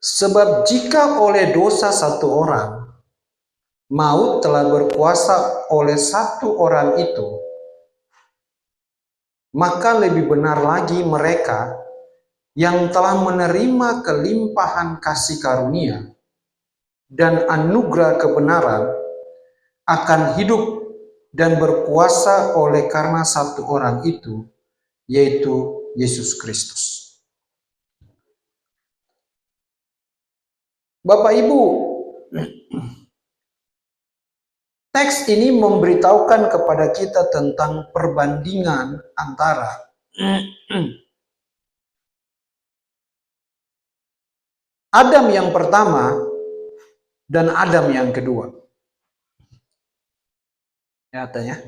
Sebab jika oleh dosa satu orang, maut telah berkuasa oleh satu orang itu, maka lebih benar lagi mereka yang telah menerima kelimpahan kasih karunia dan anugerah kebenaran akan hidup dan berkuasa oleh karena satu orang itu, yaitu Yesus Kristus. Bapak Ibu, teks ini memberitahukan kepada kita tentang perbandingan antara Adam yang pertama dan Adam yang kedua. Nyatanya,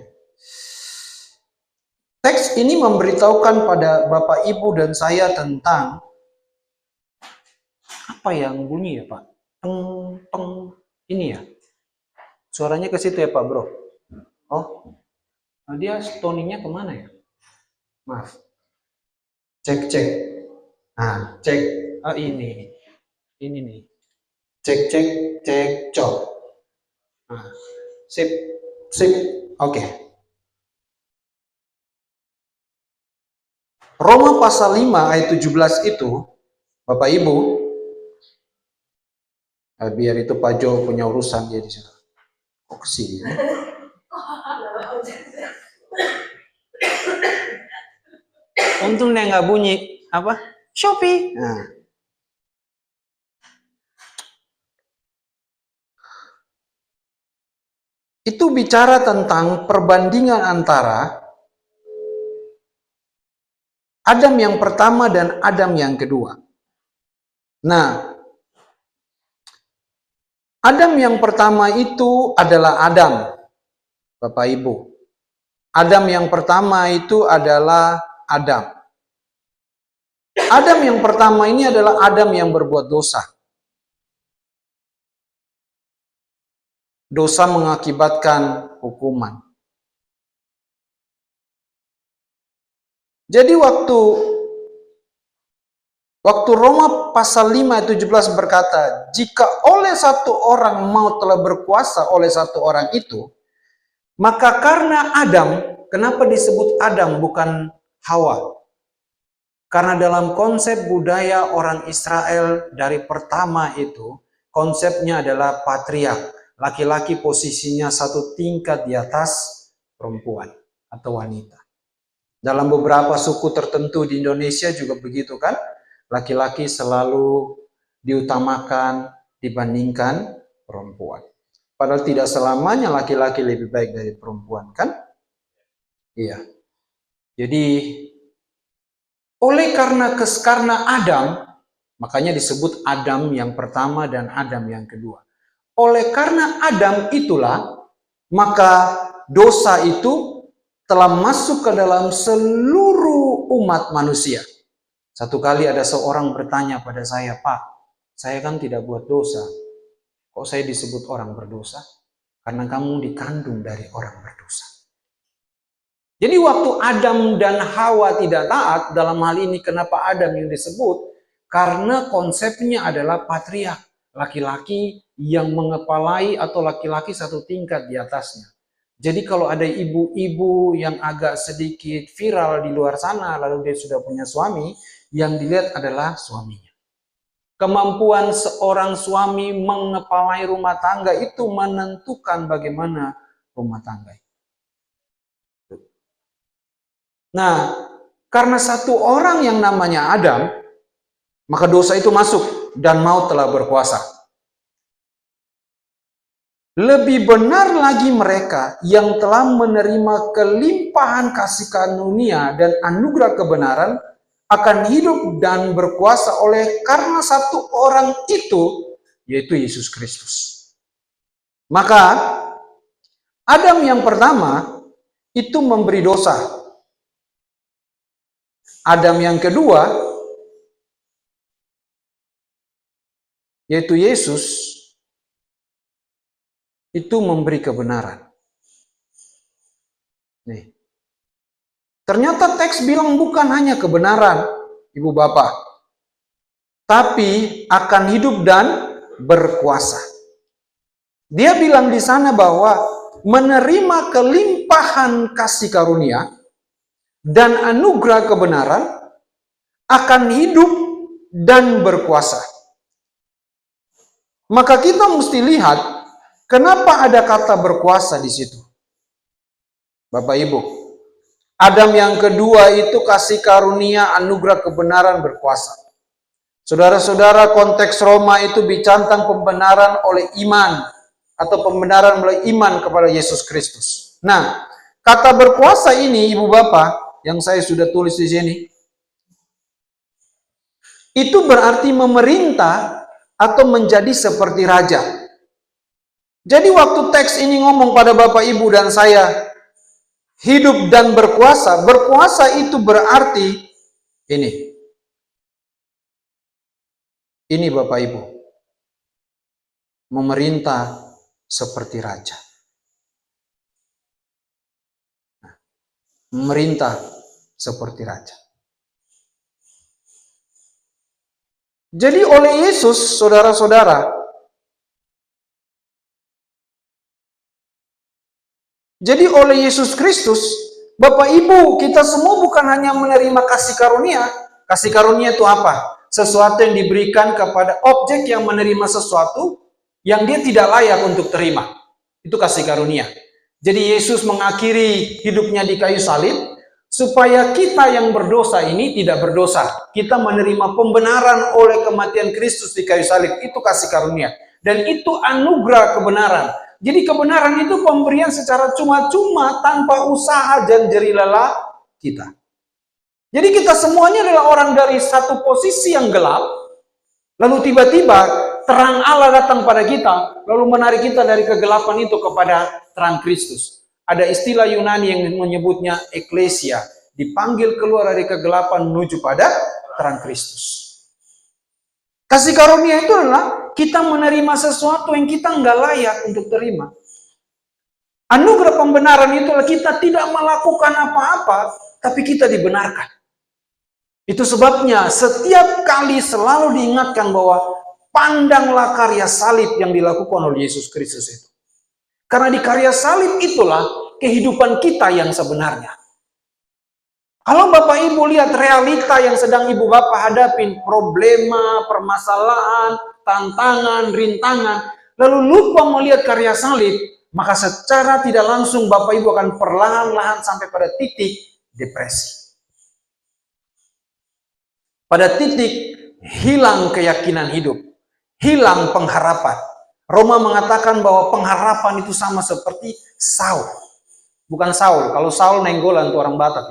teks ini memberitahukan pada Bapak Ibu dan saya tentang apa yang bunyi ya Pak? Teng, teng, ini ya. Suaranya ke situ ya Pak Bro. Oh, dia stoningnya kemana ya? Maaf. Cek. Nah, cek. Oh ini nih. Cek, cok. Nah, sip. Oke. Roma pasal 5 ayat 17 itu, Bapak Ibu, biar itu Pak Jo punya urusan dia di sana. Kok kesini? Untung dia nggak bunyi apa? Shopee. Nah. Itu bicara tentang perbandingan antara Adam yang pertama dan Adam yang kedua. Nah, Adam yang pertama itu adalah Adam, Bapak Ibu. Adam yang pertama itu adalah Adam. Adam yang pertama ini adalah Adam yang berbuat dosa. Dosa mengakibatkan hukuman. Jadi waktu Roma pasal 5 ayat 17 berkata, jika oleh satu orang maut telah berkuasa oleh satu orang itu, maka karena Adam, kenapa disebut Adam bukan Hawa? Karena dalam konsep budaya orang Israel dari pertama itu, konsepnya adalah patriark. Laki-laki posisinya satu tingkat di atas perempuan atau wanita. Dalam beberapa suku tertentu di Indonesia juga begitu kan? Laki-laki selalu diutamakan dibandingkan perempuan. Padahal tidak selamanya laki-laki lebih baik dari perempuan kan? Iya. Jadi karena Adam, makanya disebut Adam yang pertama dan Adam yang kedua. Oleh karena Adam itulah, maka dosa itu telah masuk ke dalam seluruh umat manusia. Satu kali ada seorang bertanya pada saya, Pak, saya kan tidak buat dosa. Kok saya disebut orang berdosa? Karena kamu dikandung dari orang berdosa. Jadi waktu Adam dan Hawa tidak taat, dalam hal ini kenapa Adam yang disebut? Karena konsepnya adalah patriark. Laki-laki yang mengepalai atau laki-laki satu tingkat di atasnya. Jadi kalau ada ibu-ibu yang agak sedikit viral di luar sana, lalu dia sudah punya suami, yang dilihat adalah suaminya. Kemampuan seorang suami mengepalai rumah tangga itu menentukan bagaimana rumah tangga. Nah, karena satu orang yang namanya Adam, maka dosa itu masuk dan maut telah berkuasa. Lebih benar lagi mereka yang telah menerima kelimpahan kasih karunia dan anugerah kebenaran akan hidup dan berkuasa oleh karena satu orang itu, yaitu Yesus Kristus. Maka Adam yang pertama itu memberi dosa. Adam yang kedua, yaitu Yesus, itu memberi kebenaran. Nih. Ternyata teks bilang bukan hanya kebenaran, Ibu Bapak. tapi akan hidup dan berkuasa. Dia bilang di sana bahwa menerima kelimpahan kasih karunia dan anugerah kebenaran akan hidup dan berkuasa. Maka kita mesti lihat kenapa ada kata berkuasa di situ. Bapak Ibu, Adam yang kedua itu kasih karunia, anugerah kebenaran, berkuasa. Saudara-saudara, konteks Roma itu bicara tentang pembenaran oleh iman atau pembenaran melalui iman kepada Yesus Kristus. Nah, kata berkuasa ini, Ibu Bapak, yang saya sudah tulis di sini, itu berarti memerintah atau menjadi seperti raja. Jadi waktu teks ini ngomong pada Bapak Ibu dan saya, hidup dan berkuasa, berkuasa itu berarti ini. Ini Bapak Ibu, memerintah seperti raja. Memerintah seperti raja. Jadi oleh Yesus, saudara-saudara, jadi oleh Yesus Kristus, Bapak Ibu, kita semua bukan hanya menerima kasih karunia. Kasih karunia itu apa? Sesuatu yang diberikan kepada objek yang menerima sesuatu yang dia tidak layak untuk terima. Itu kasih karunia. Jadi Yesus mengakhiri hidupnya di kayu salib, supaya kita yang berdosa ini tidak berdosa. Kita menerima pembenaran oleh kematian Kristus di kayu salib. Itu kasih karunia. Dan itu anugerah kebenaran. Jadi kebenaran itu pemberian secara cuma-cuma tanpa usaha dan jerih lelah kita. Jadi kita semuanya adalah orang dari satu posisi yang gelap, lalu tiba-tiba terang Allah datang pada kita, lalu menarik kita dari kegelapan itu kepada terang Kristus. Ada istilah Yunani yang menyebutnya eklesia, dipanggil keluar dari kegelapan menuju pada terang Kristus. Kasih karunia itu adalah kita menerima sesuatu yang kita nggak layak untuk terima. Anugerah pembenaran itu adalah kita tidak melakukan apa-apa, tapi kita dibenarkan. Itu sebabnya setiap kali selalu diingatkan bahwa pandanglah karya salib yang dilakukan oleh Yesus Kristus itu. Karena di karya salib itulah kehidupan kita yang sebenarnya. Kalau Bapak Ibu lihat realita yang sedang Ibu Bapak hadapin, problema, permasalahan, tantangan, rintangan, lalu lupa melihat karya salib, maka secara tidak langsung Bapak Ibu akan perlahan-lahan sampai pada titik depresi. Pada titik hilang keyakinan hidup, hilang pengharapan. Roma mengatakan bahwa pengharapan itu sama seperti Saul. Bukan Saul, kalau Saul nenggolan itu orang Batak.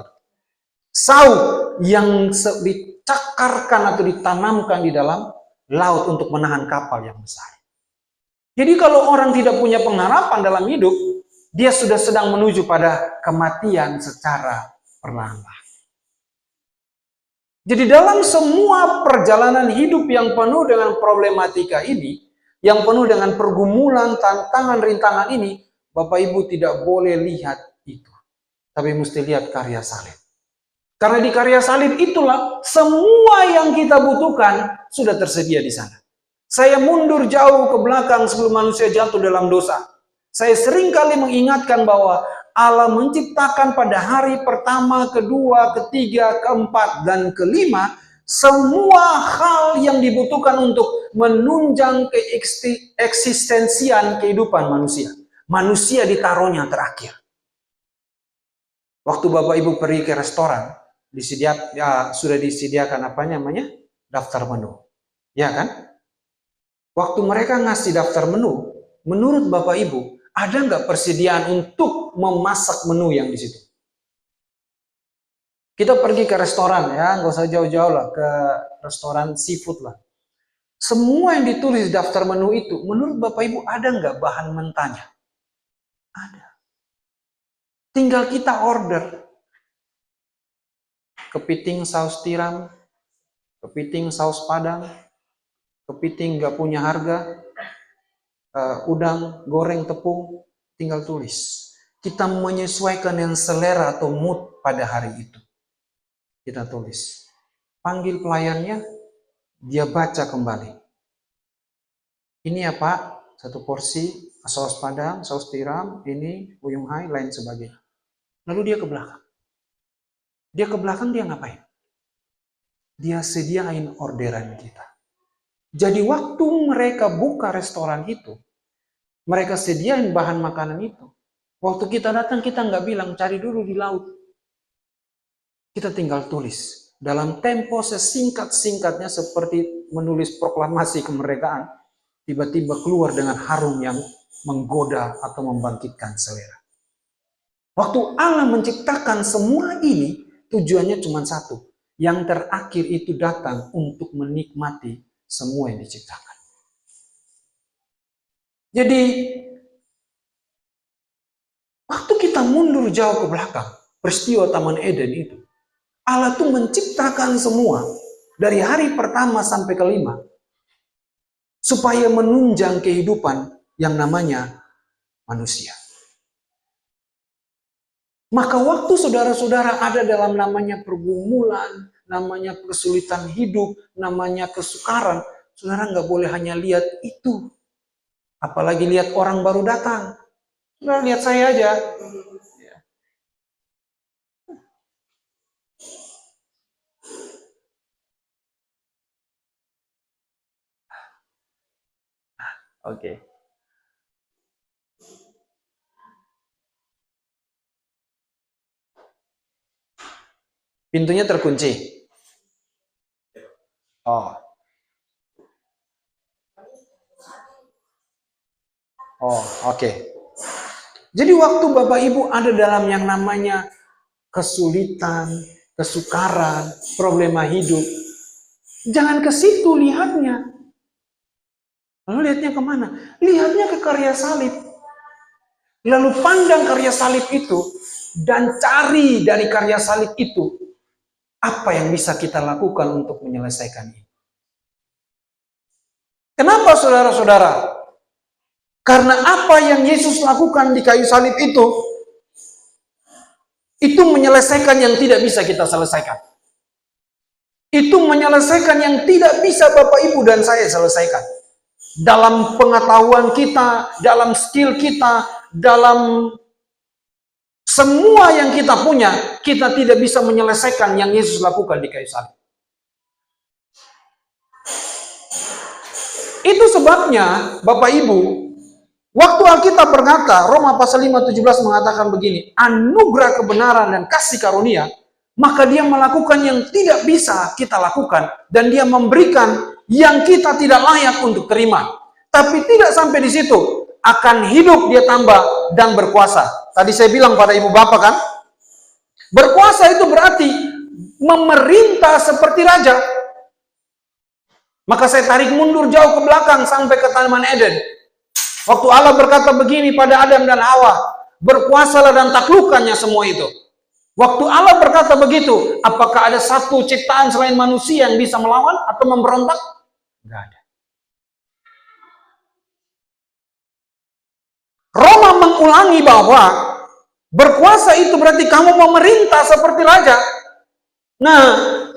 Saul yang dicakarkan atau ditanamkan di dalam laut untuk menahan kapal yang besar. Jadi kalau orang tidak punya pengharapan dalam hidup, dia sudah sedang menuju pada kematian secara perlahan-lahan. Jadi dalam semua perjalanan hidup yang penuh dengan problematika ini, yang penuh dengan pergumulan, tantangan, rintangan ini, Bapak Ibu tidak boleh lihat itu. Tapi mesti lihat karya salib. Karena di karya salib itulah semua yang kita butuhkan sudah tersedia di sana. Saya mundur jauh ke belakang sebelum manusia jatuh dalam dosa. Saya seringkali mengingatkan bahwa Allah menciptakan pada hari pertama, kedua, ketiga, keempat, dan kelima semua hal yang dibutuhkan untuk menunjang keeksistensian kehidupan manusia. Manusia ditaruhnya terakhir. Waktu Bapak Ibu pergi ke restoran, sudah disediakan apa namanya? Daftar menu. Ya kan? Waktu mereka ngasih daftar menu, menurut Bapak Ibu, ada nggak persediaan untuk memasak menu yang di situ? Kita pergi ke restoran ya, nggak usah jauh-jauh lah, ke restoran seafood lah. Semua yang ditulis di daftar menu itu, menurut Bapak Ibu ada nggak bahan mentahnya? Ada. Tinggal kita order. Kepiting saus tiram, kepiting saus padang, kepiting nggak punya harga, udang, goreng, tepung, tinggal tulis. Kita menyesuaikan yang selera atau mood pada hari itu. Kita tulis. Panggil pelayannya, Dia baca kembali. Ini ya Pak, satu porsi saus padang, saus tiram, ini buyung hai, lain sebagainya. Lalu dia ke belakang. Dia ke belakang, dia ngapain? Dia sediain orderan kita. Jadi waktu mereka buka restoran itu, mereka sediain bahan makanan itu. Waktu kita datang, kita nggak bilang cari dulu di laut. Kita tinggal tulis. Dalam tempo sesingkat-singkatnya seperti menulis proklamasi kemerdekaan, tiba-tiba keluar dengan harum yang menggoda atau membangkitkan selera. Waktu Allah menciptakan semua ini, tujuannya cuma satu. Yang terakhir itu datang untuk menikmati semua yang diciptakan. Jadi, waktu kita mundur jauh ke belakang, peristiwa Taman Eden itu, Allah tuh menciptakan semua dari hari pertama sampai kelima supaya menunjang kehidupan yang namanya manusia. Maka waktu saudara-saudara ada dalam namanya pergumulan, namanya kesulitan hidup, namanya kesukaran, saudara nggak boleh hanya lihat itu. Apalagi lihat orang baru datang. Saudara lihat saya aja. Oke. Pintunya terkunci. Oh. Oh, oke. Jadi waktu Bapak Ibu ada dalam yang namanya kesulitan, kesukaran, problema hidup, jangan ke situ lihatnya. Lalu lihatnya kemana? Lihatnya ke karya salib. Lalu pandang karya salib itu dan cari dari karya salib itu apa yang bisa kita lakukan untuk menyelesaikan ini. Kenapa saudara-saudara? Karena apa yang Yesus lakukan di kayu salib itu menyelesaikan yang tidak bisa kita selesaikan. Itu menyelesaikan yang tidak bisa Bapak Ibu dan saya selesaikan. Dalam pengetahuan kita, dalam skill kita, dalam semua yang kita punya, kita tidak bisa menyelesaikan yang Yesus lakukan di kayu salib. Itu sebabnya Bapak Ibu, waktu Alkitab berkata, Roma pasal 5:17 mengatakan begini, anugerah kebenaran dan kasih karunia, maka dia melakukan yang tidak bisa kita lakukan, dan dia memberikan yang kita tidak layak untuk terima. Tapi tidak sampai di situ, akan hidup dia tambah dan berkuasa. Tadi saya bilang pada ibu bapak kan, berkuasa itu berarti memerintah seperti raja. Maka saya tarik mundur jauh ke belakang sampai ke Taman Eden. Waktu Allah berkata begini pada Adam dan Hawa, berkuasalah dan taklukkannya semua itu. Waktu Allah berkata begitu, apakah ada satu ciptaan selain manusia yang bisa melawan atau memberontak? Tidak ada. Roma mengulangi bahwa berkuasa itu berarti kamu memerintah seperti raja. Nah,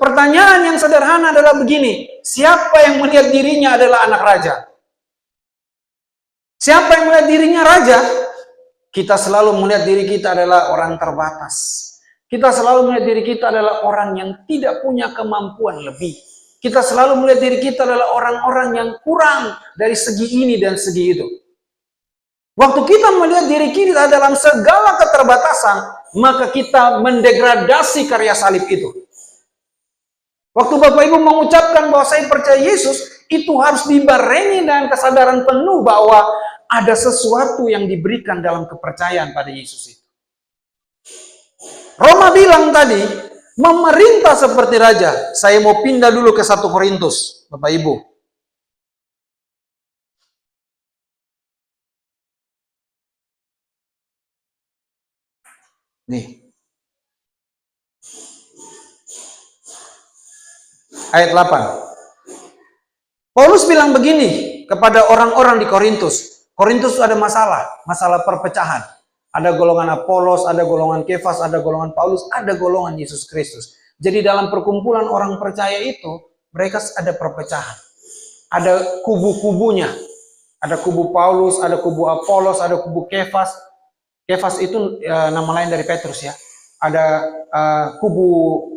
pertanyaan yang sederhana adalah begini, siapa yang melihat dirinya adalah anak raja? Siapa yang melihat dirinya raja? Kita selalu melihat diri kita adalah orang terbatas. Kita selalu melihat diri kita adalah orang yang tidak punya kemampuan lebih. Kita selalu melihat diri kita adalah orang-orang yang kurang dari segi ini dan segi itu. Waktu kita melihat diri kita dalam segala keterbatasan, maka kita mendegradasi karya salib itu. Waktu Bapak Ibu mengucapkan bahwa saya percaya Yesus, itu harus dibarengi dengan kesadaran penuh bahwa ada sesuatu yang diberikan dalam kepercayaan pada Yesus itu. Roma bilang tadi, memerintah seperti raja. Saya mau pindah dulu ke 1 Korintus, Bapak Ibu. Nih. Ayat 8. Paulus bilang begini kepada orang-orang di Korintus. Korintus ada masalah perpecahan. Ada golongan Apolos, ada golongan Kefas, ada golongan Paulus, ada golongan Yesus Kristus. Jadi dalam perkumpulan orang percaya itu, mereka ada perpecahan. Ada kubu-kubunya. Ada kubu Paulus, ada kubu Apolos, ada kubu Kefas. Kefas itu nama lain dari Petrus ya. Ada kubu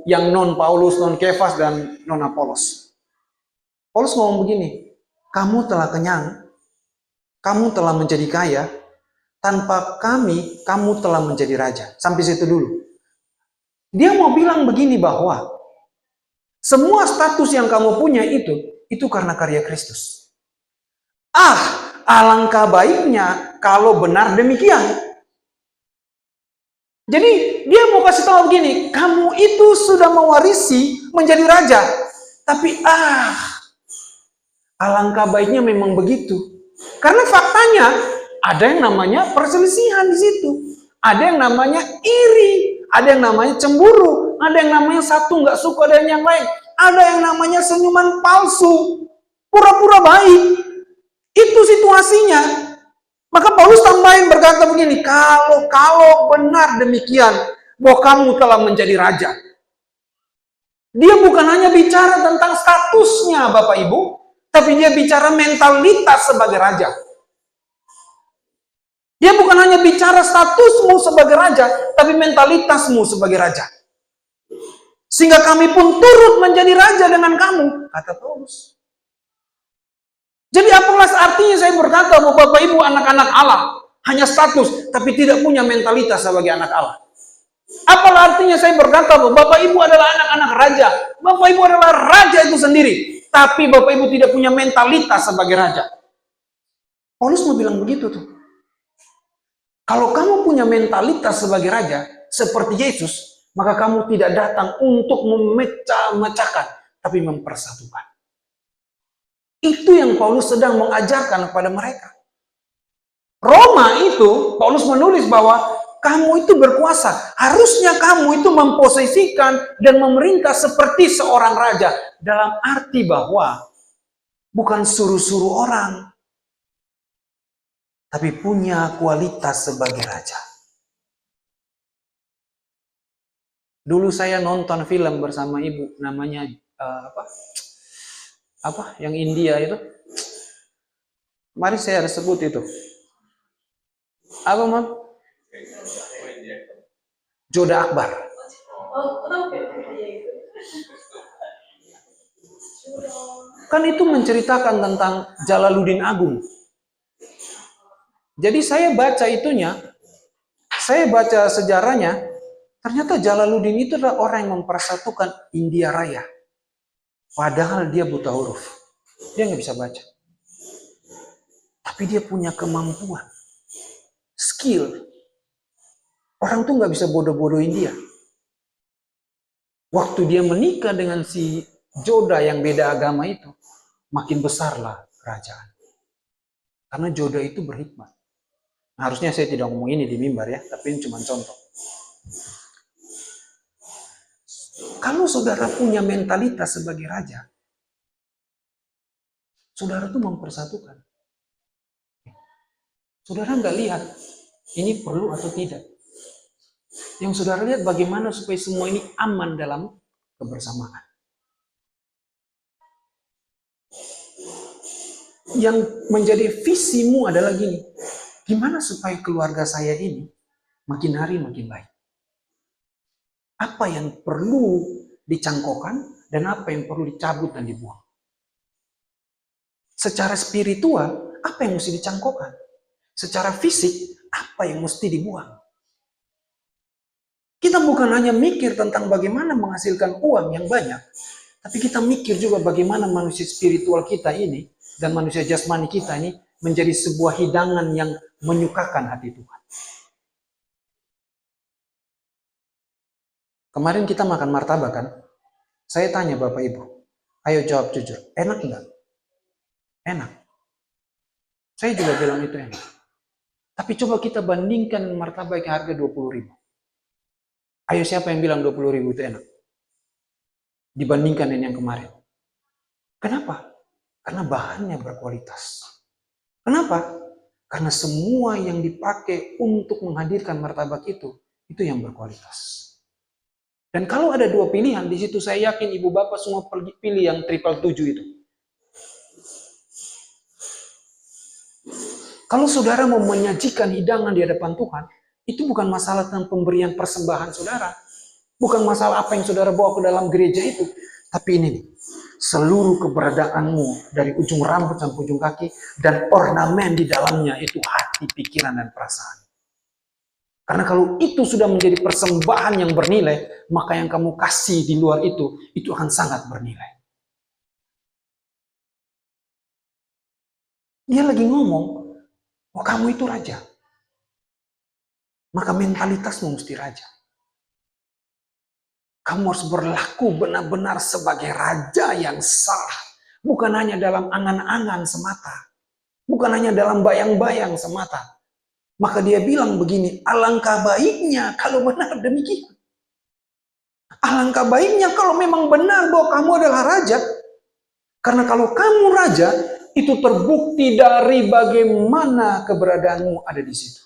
yang non Paulus, non Kefas, dan non Apolos. Paulus ngomong begini, kamu telah kenyang, kamu telah menjadi kaya, tanpa kami, kamu telah menjadi raja. Sampai situ dulu. Dia mau bilang begini bahwa semua status yang kamu punya itu karena karya Kristus. Alangkah baiknya kalau benar demikian. Jadi dia mau kasih tahu begini, kamu itu sudah mewarisi menjadi raja. Tapi alangkah baiknya memang begitu. Karena faktanya ada yang namanya perselisihan di situ. Ada yang namanya iri, ada yang namanya cemburu, ada yang namanya satu nggak suka dengan yang lain. Ada yang namanya senyuman palsu, pura-pura baik. Itu situasinya. Maka Paulus tambahin berkata begini, kalau benar demikian, bahwa kamu telah menjadi raja. Dia bukan hanya bicara tentang statusnya Bapak Ibu, tapi dia bicara mentalitas sebagai raja. Dia bukan hanya bicara statusmu sebagai raja, tapi mentalitasmu sebagai raja. Sehingga kami pun turut menjadi raja dengan kamu, kata Paulus. Jadi apalah artinya saya berkata bahwa Bapak Ibu anak-anak Allah, hanya status, tapi tidak punya mentalitas sebagai anak Allah. Apalah artinya saya berkata bahwa Bapak Ibu adalah anak-anak raja, Bapak Ibu adalah raja itu sendiri, tapi Bapak Ibu tidak punya mentalitas sebagai raja. Paulus mau bilang begitu tuh. Kalau kamu punya mentalitas sebagai raja, seperti Yesus, maka kamu tidak datang untuk memecah-mecahkan, tapi mempersatukan. Itu yang Paulus sedang mengajarkan kepada mereka. Roma itu, Paulus menulis bahwa kamu itu berkuasa. Harusnya kamu itu memposisikan dan memerintah seperti seorang raja. Dalam arti bahwa bukan suruh-suruh orang, tapi punya kualitas sebagai raja. Dulu saya nonton film bersama ibu, namanya yang India itu. Mari saya sebut itu. Apa, Mam? Joda Akbar. Kan itu menceritakan tentang Jalaluddin Agung. Jadi saya baca itunya, saya baca sejarahnya, ternyata Jalaluddin itu adalah orang yang mempersatukan India Raya. Padahal dia buta huruf. Dia nggak bisa baca. Tapi dia punya kemampuan. Skill. Orang tuh nggak bisa bodoh-bodohin dia. Waktu dia menikah dengan si Joda yang beda agama itu, makin besarlah kerajaan. Karena Joda itu berhikmat. Nah, harusnya saya tidak ngomong ini di mimbar ya, tapi ini cuma contoh. Kalau saudara punya mentalitas sebagai raja, saudara tuh mempersatukan. Saudara nggak lihat ini perlu atau tidak. Yang saudara lihat bagaimana supaya semua ini aman dalam kebersamaan. Yang menjadi visimu adalah gini, gimana supaya keluarga saya ini makin hari makin baik. Apa yang perlu dicangkokkan dan apa yang perlu dicabut dan dibuang. Secara spiritual, apa yang mesti dicangkokkan? Secara fisik, apa yang mesti dibuang? Kita bukan hanya mikir tentang bagaimana menghasilkan uang yang banyak, tapi kita mikir juga bagaimana manusia spiritual kita ini dan manusia jasmani kita ini menjadi sebuah hidangan yang menyukakan hati Tuhan. Kemarin kita makan martabak kan? Saya tanya Bapak Ibu, ayo jawab jujur, enak enggak? Enak. Saya juga bilang itu enak. Tapi coba kita bandingkan martabak yang harga 20.000. Ayo siapa yang bilang 20.000 itu enak? Dibandingkan dengan yang kemarin. Kenapa? Karena bahannya berkualitas. Kenapa? Karena semua yang dipakai untuk menghadirkan martabak itu yang berkualitas. Dan kalau ada dua pilihan, di situ saya yakin ibu bapak semua pilih yang triple 7 itu. Kalau saudara mau menyajikan hidangan di hadapan Tuhan, itu bukan masalah tentang pemberian persembahan saudara. Bukan masalah apa yang saudara bawa ke dalam gereja itu. Tapi ini nih, seluruh keberadaanmu dari ujung rambut sampai ujung kaki dan ornamen di dalamnya itu hati, pikiran, dan perasaan. Karena kalau itu sudah menjadi persembahan yang bernilai, maka yang kamu kasih di luar itu akan sangat bernilai. Dia lagi ngomong, oh kamu itu raja. Maka mentalitasmu mesti raja. Kamu harus berlaku benar-benar sebagai raja yang sah. Bukan hanya dalam angan-angan semata. Bukan hanya dalam bayang-bayang semata. Maka dia bilang begini, alangkah baiknya kalau benar demikian. Alangkah baiknya kalau memang benar bahwa kamu adalah raja. Karena kalau kamu raja, itu terbukti dari bagaimana keberadaanmu ada di situ.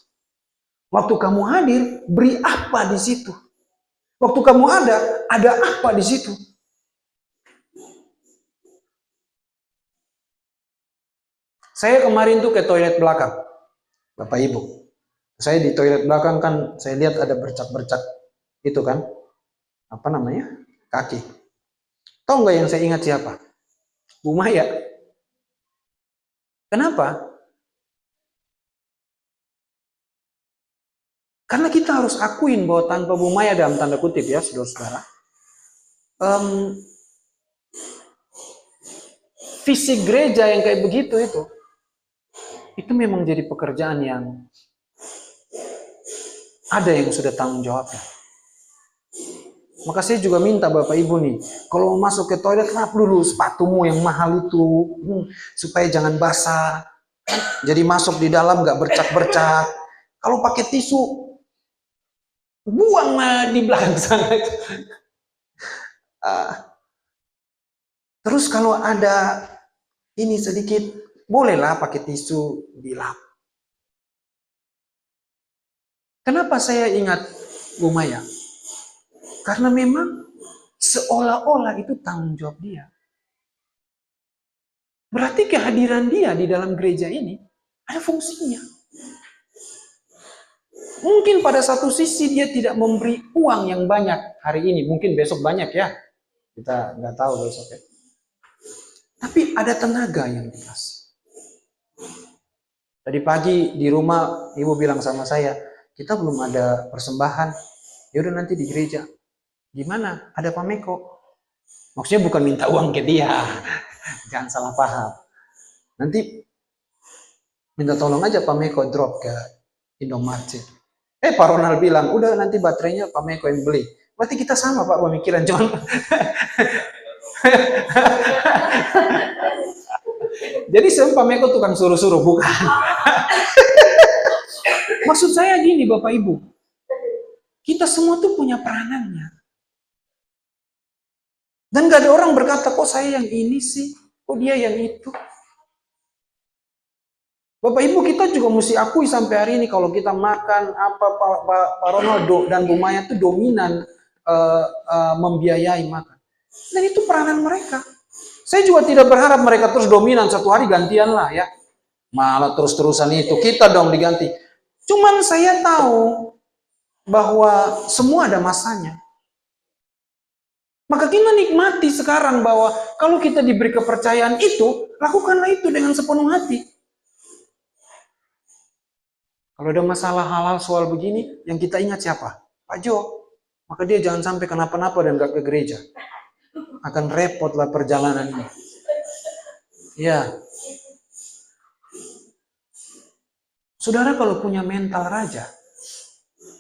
Waktu kamu hadir, beri apa di situ? Waktu kamu ada apa di situ? Saya kemarin tuh ke toilet belakang, Bapak Ibu. Saya di toilet belakang kan, saya lihat ada bercak-bercak itu kan, apa namanya, kaki. Tahu nggak yang saya ingat siapa? Bu Maya. Kenapa? Karena kita harus akuin bahwa tanpa Bu Maya dalam tanda kutip ya, saudara-saudara, visi gereja yang kayak begitu itu memang jadi pekerjaan yang ada yang sudah tanggung jawabnya. Maka saya juga minta Bapak Ibu nih, kalau mau masuk ke toilet, lap dulu sepatumu yang mahal itu, supaya jangan basah. Jadi masuk di dalam gak bercak-bercak. Kalau pakai tisu, buang di belakang sana. Terus kalau ada ini sedikit, bolehlah pakai tisu dilap. Kenapa saya ingat Bu Maya? Karena memang seolah-olah itu tanggung jawab dia. Berarti kehadiran dia di dalam gereja ini ada fungsinya. Mungkin pada satu sisi dia tidak memberi uang yang banyak hari ini. Mungkin besok banyak ya. Kita nggak tahu besok ya. Tapi ada tenaga yang dikasih. Tadi pagi di rumah ibu bilang sama saya, kita belum ada persembahan. Ya udah nanti di gereja. Gimana? Ada Pak Meko. Maksudnya bukan minta uang ke dia. Jangan salah paham. Nanti minta tolong aja Pak Meko drop ke Indomaret. Pak Ronald bilang, udah nanti baterainya Pak Meko yang beli. Berarti kita sama Pak pemikiran, cuman jadi sebenarnya Pak Meko tukang suruh-suruh, bukan. Maksud saya gini Bapak Ibu, kita semua tuh punya peranannya. Dan gak ada orang berkata, kok saya yang ini sih, kok dia yang itu. Bapak Ibu kita juga mesti akui sampai hari ini kalau kita makan apa Pak Ronaldo dan Bu Maya itu dominan membiayai makan. Dan itu peranan mereka. Saya juga tidak berharap mereka terus dominan, satu hari gantian lah ya. Malah terus-terusan itu, kita dong diganti. Cuman saya tahu bahwa semua ada masanya. Maka kita nikmati sekarang bahwa kalau kita diberi kepercayaan itu, lakukanlah itu dengan sepenuh hati. Kalau ada masalah hal-hal soal begini, yang kita ingat siapa? Pak Jo. Maka dia jangan sampai kenapa-napa dan gak ke gereja. Akan repotlah perjalanan ini. Ya. Saudara kalau punya mental raja,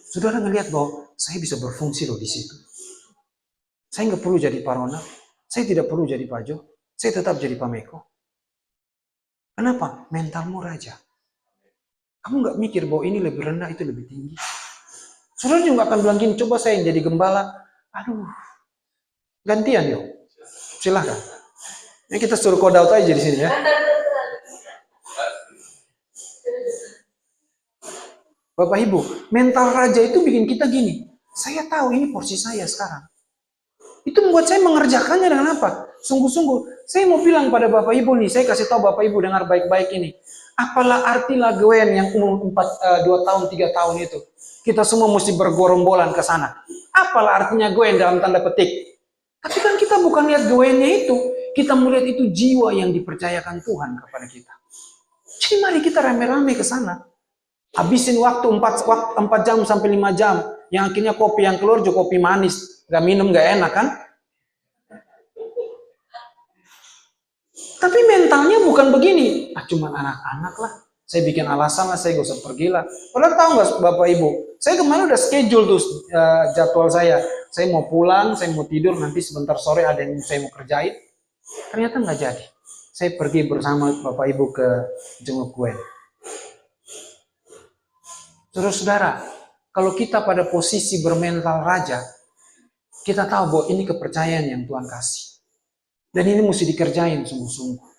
saudara ngelihat bahwa saya bisa berfungsi loh di situ. Saya nggak perlu jadi Pak Ronald, saya tidak perlu jadi Pak Jo, saya tetap jadi Pak Meko. Kenapa? Mentalmu raja. Kamu nggak mikir bahwa ini lebih rendah, itu lebih tinggi. Saudara juga akan bilang gini, coba saya yang jadi gembala. Aduh, gantian yuk. Silahkan. Ini kita suruh kodaut aja di sini ya. Bapak Ibu, mental raja itu bikin kita gini. Saya tahu ini porsi saya sekarang. Itu membuat saya mengerjakannya dengan apa? Sungguh-sungguh. Saya mau bilang pada Bapak Ibu nih, saya kasih tahu Bapak Ibu dengar baik-baik ini. Apalah arti Lagoen yang umur 2 tahun, 3 tahun itu. Kita semua mesti bergorombolan ke sana. Apalah artinya Goen dalam tanda petik. Tapi kan kita bukan lihat Goennya itu. Kita melihat itu jiwa yang dipercayakan Tuhan kepada kita. Jadi mari kita rame-rame ke sana. Habisin waktu 4 jam sampai 5 jam. Yang akhirnya kopi yang keluar juga kopi manis. Gak minum gak enak kan? Tapi mentalnya bukan begini. Cuman anak-anak lah. Saya bikin alasan lah, saya gak usah pergi lah. Padahal tahu nggak Bapak Ibu? Saya kemarin udah schedule tuh jadwal saya. Saya mau pulang, saya mau tidur, nanti sebentar sore ada yang saya mau kerjain. Ternyata nggak jadi. Saya pergi bersama Bapak Ibu ke jenguk Gwen. Saudara-saudara, kalau kita pada posisi bermental raja, kita tahu bahwa ini kepercayaan yang Tuhan kasih. Dan ini mesti dikerjain sungguh-sungguh.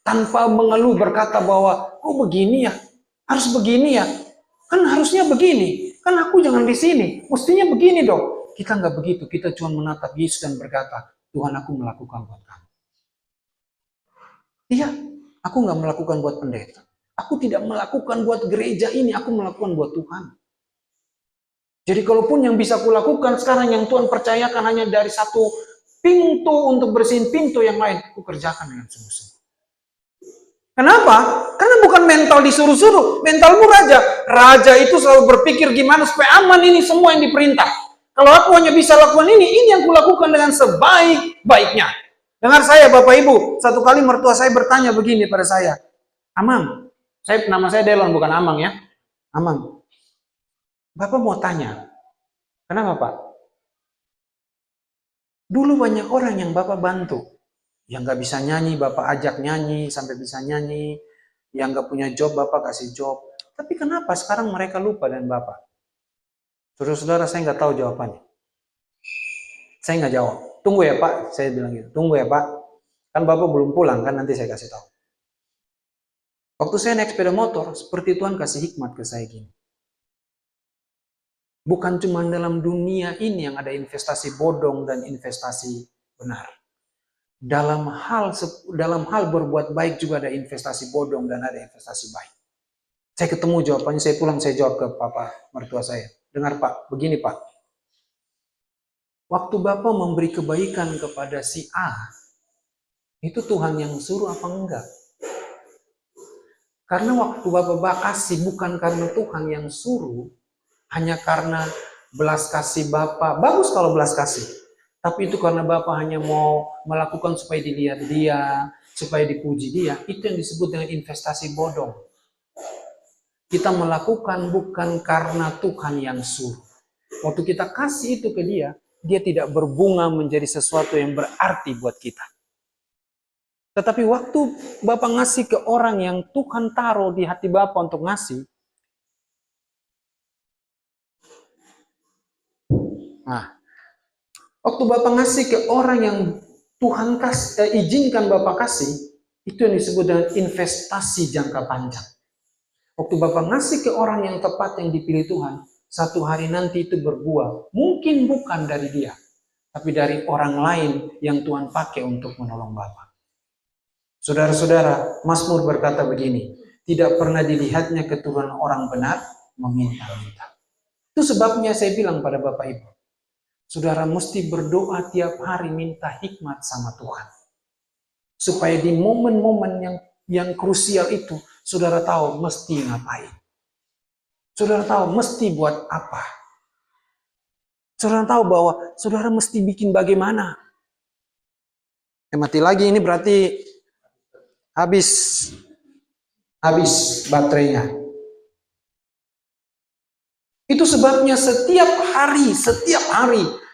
Tanpa mengeluh berkata bahwa, oh begini ya, harus begini ya, kan harusnya begini, kan aku jangan di sini, mestinya begini dong. Kita nggak begitu, kita cuma menatap Yesus dan berkata, Tuhan aku melakukan buat kamu. Iya, aku nggak melakukan buat pendeta, aku tidak melakukan buat gereja ini, aku melakukan buat Tuhan. Jadi kalaupun yang bisa kulakukan sekarang yang Tuhan percayakan hanya dari satu pintu untuk bersihin pintu yang lain, aku kerjakan dengan sungguh-sungguh. Kenapa? Karena bukan mental disuruh-suruh. Mentalmu raja. Raja itu selalu berpikir gimana supaya aman ini semua yang diperintah. Kalau aku hanya bisa lakukan ini yang kulakukan dengan sebaik-baiknya. Dengar saya Bapak Ibu, satu kali mertua saya bertanya begini pada saya. Amang, nama saya Delon bukan Amang ya. Amang, Bapak mau tanya, kenapa Pak? Dulu banyak orang yang Bapak bantu. Yang gak bisa nyanyi, Bapak ajak nyanyi sampai bisa nyanyi. Yang gak punya job, Bapak kasih job. Tapi kenapa sekarang mereka lupa dengan Bapak? Saudara-saudara, saya gak tahu jawabannya. Saya gak jawab. Tunggu ya Pak, saya bilang gitu. Tunggu ya Pak. Kan Bapak belum pulang, kan nanti saya kasih tahu. Waktu saya naik sepeda motor, seperti Tuhan kasih hikmat ke saya gini. Bukan cuma dalam dunia ini yang ada investasi bodong dan investasi benar. Dalam hal berbuat baik juga ada investasi bodong dan ada investasi baik. Saya ketemu jawabannya, saya pulang saya jawab ke papa mertua saya. Dengar Pak, begini Pak. Waktu Bapak memberi kebaikan kepada si A, itu Tuhan yang suruh apa enggak? Karena waktu Bapak kasih bukan karena Tuhan yang suruh, hanya karena belas kasih Bapak. Bagus kalau belas kasih. Tapi itu karena Bapak hanya mau melakukan supaya dilihat dia, supaya dipuji dia. Itu yang disebut dengan investasi bodong. Kita melakukan bukan karena Tuhan yang suruh. Waktu kita kasih itu ke dia, dia tidak berbunga menjadi sesuatu yang berarti buat kita. Tetapi waktu Bapak ngasih ke orang yang Tuhan taruh di hati Bapak untuk ngasih, waktu Bapak ngasih ke orang yang Tuhan izinkan Bapak kasih, itu yang disebut dengan investasi jangka panjang. Waktu Bapak ngasih ke orang yang tepat yang dipilih Tuhan, satu hari nanti itu berbuah. Mungkin bukan dari dia, tapi dari orang lain yang Tuhan pakai untuk menolong Bapak. Saudara-saudara, Mazmur berkata begini, tidak pernah dilihatnya keturunan orang benar meminta-minta. Itu sebabnya saya bilang pada Bapak Ibu, saudara mesti berdoa tiap hari minta hikmat sama Tuhan. Supaya di momen-momen yang krusial itu, saudara tahu mesti ngapain. Saudara tahu mesti buat apa. Saudara tahu bahwa saudara mesti bikin bagaimana. Mati lagi ini berarti habis baterainya. Itu sebabnya setiap hari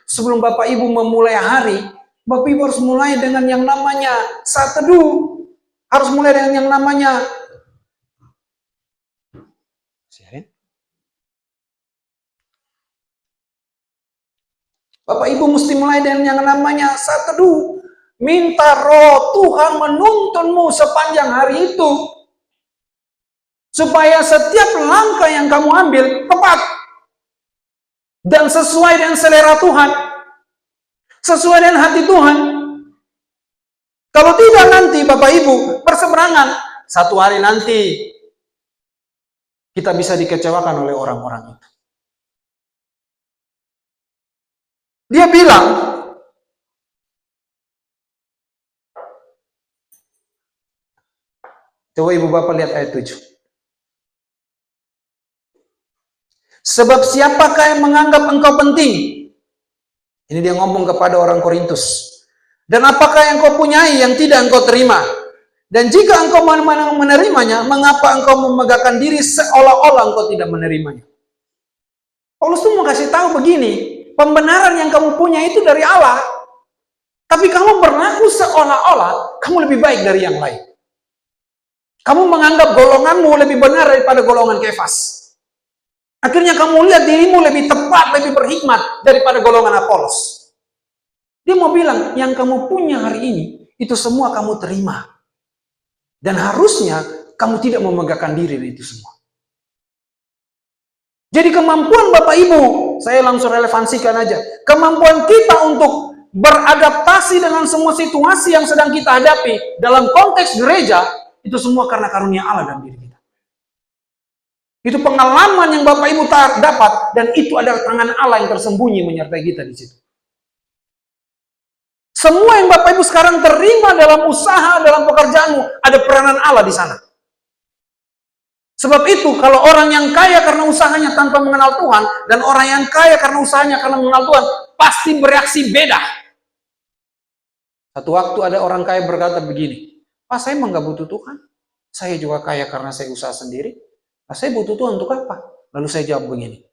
sebelum Bapak Ibu memulai hari, Bapak Ibu harus mulai dengan yang namanya saat teduh. Harus mulai dengan yang namanya Bapak Ibu mesti mulai dengan yang namanya saat teduh. Minta roh Tuhan menuntunmu sepanjang hari itu. Supaya setiap langkah yang kamu ambil tepat. Dan sesuai dengan selera Tuhan. sesuai dengan hati Tuhan. Kalau tidak nanti Bapak Ibu berseberangan, satu hari nanti kita bisa dikecewakan oleh orang-orang itu. Dia bilang, coba Ibu Bapak lihat ayat 7. Sebab siapakah yang menganggap engkau penting? Ini dia ngomong kepada orang Korintus. Dan apakah yang kau punyai yang tidak engkau terima? Dan jika engkau menerimanya, mengapa engkau memegahkan diri seolah-olah engkau tidak menerimanya? Paulus tuh mau kasih tahu begini, pembenaran yang kamu punya itu dari Allah. Tapi kamu berlaku seolah-olah kamu lebih baik dari yang lain. Kamu menganggap golonganmu lebih benar daripada golongan Kefas. Akhirnya kamu lihat dirimu lebih tepat, lebih berhikmat daripada golongan Apolos. Dia mau bilang, yang kamu punya hari ini, itu semua kamu terima. Dan harusnya kamu tidak memegahkan diri dari itu semua. Jadi kemampuan Bapak Ibu, saya langsung relevansikan aja. Kemampuan kita untuk beradaptasi dengan semua situasi yang sedang kita hadapi dalam konteks gereja, itu semua karena karunia Allah dalam diri kita. Itu pengalaman yang Bapak Ibu dapat, dan itu adalah tangan Allah yang tersembunyi menyertai kita di situ. Semua yang Bapak Ibu sekarang terima dalam usaha, dalam pekerjaanmu, ada peranan Allah di sana. Sebab itu, kalau orang yang kaya karena usahanya tanpa mengenal Tuhan, dan orang yang kaya karena usahanya karena mengenal Tuhan, pasti bereaksi beda. Satu waktu ada orang kaya berkata begini, Pak, saya emang gak butuh Tuhan. Saya juga kaya karena saya usaha sendiri. Nah, saya butuh Tuhan untuk apa? Lalu saya jawab begini,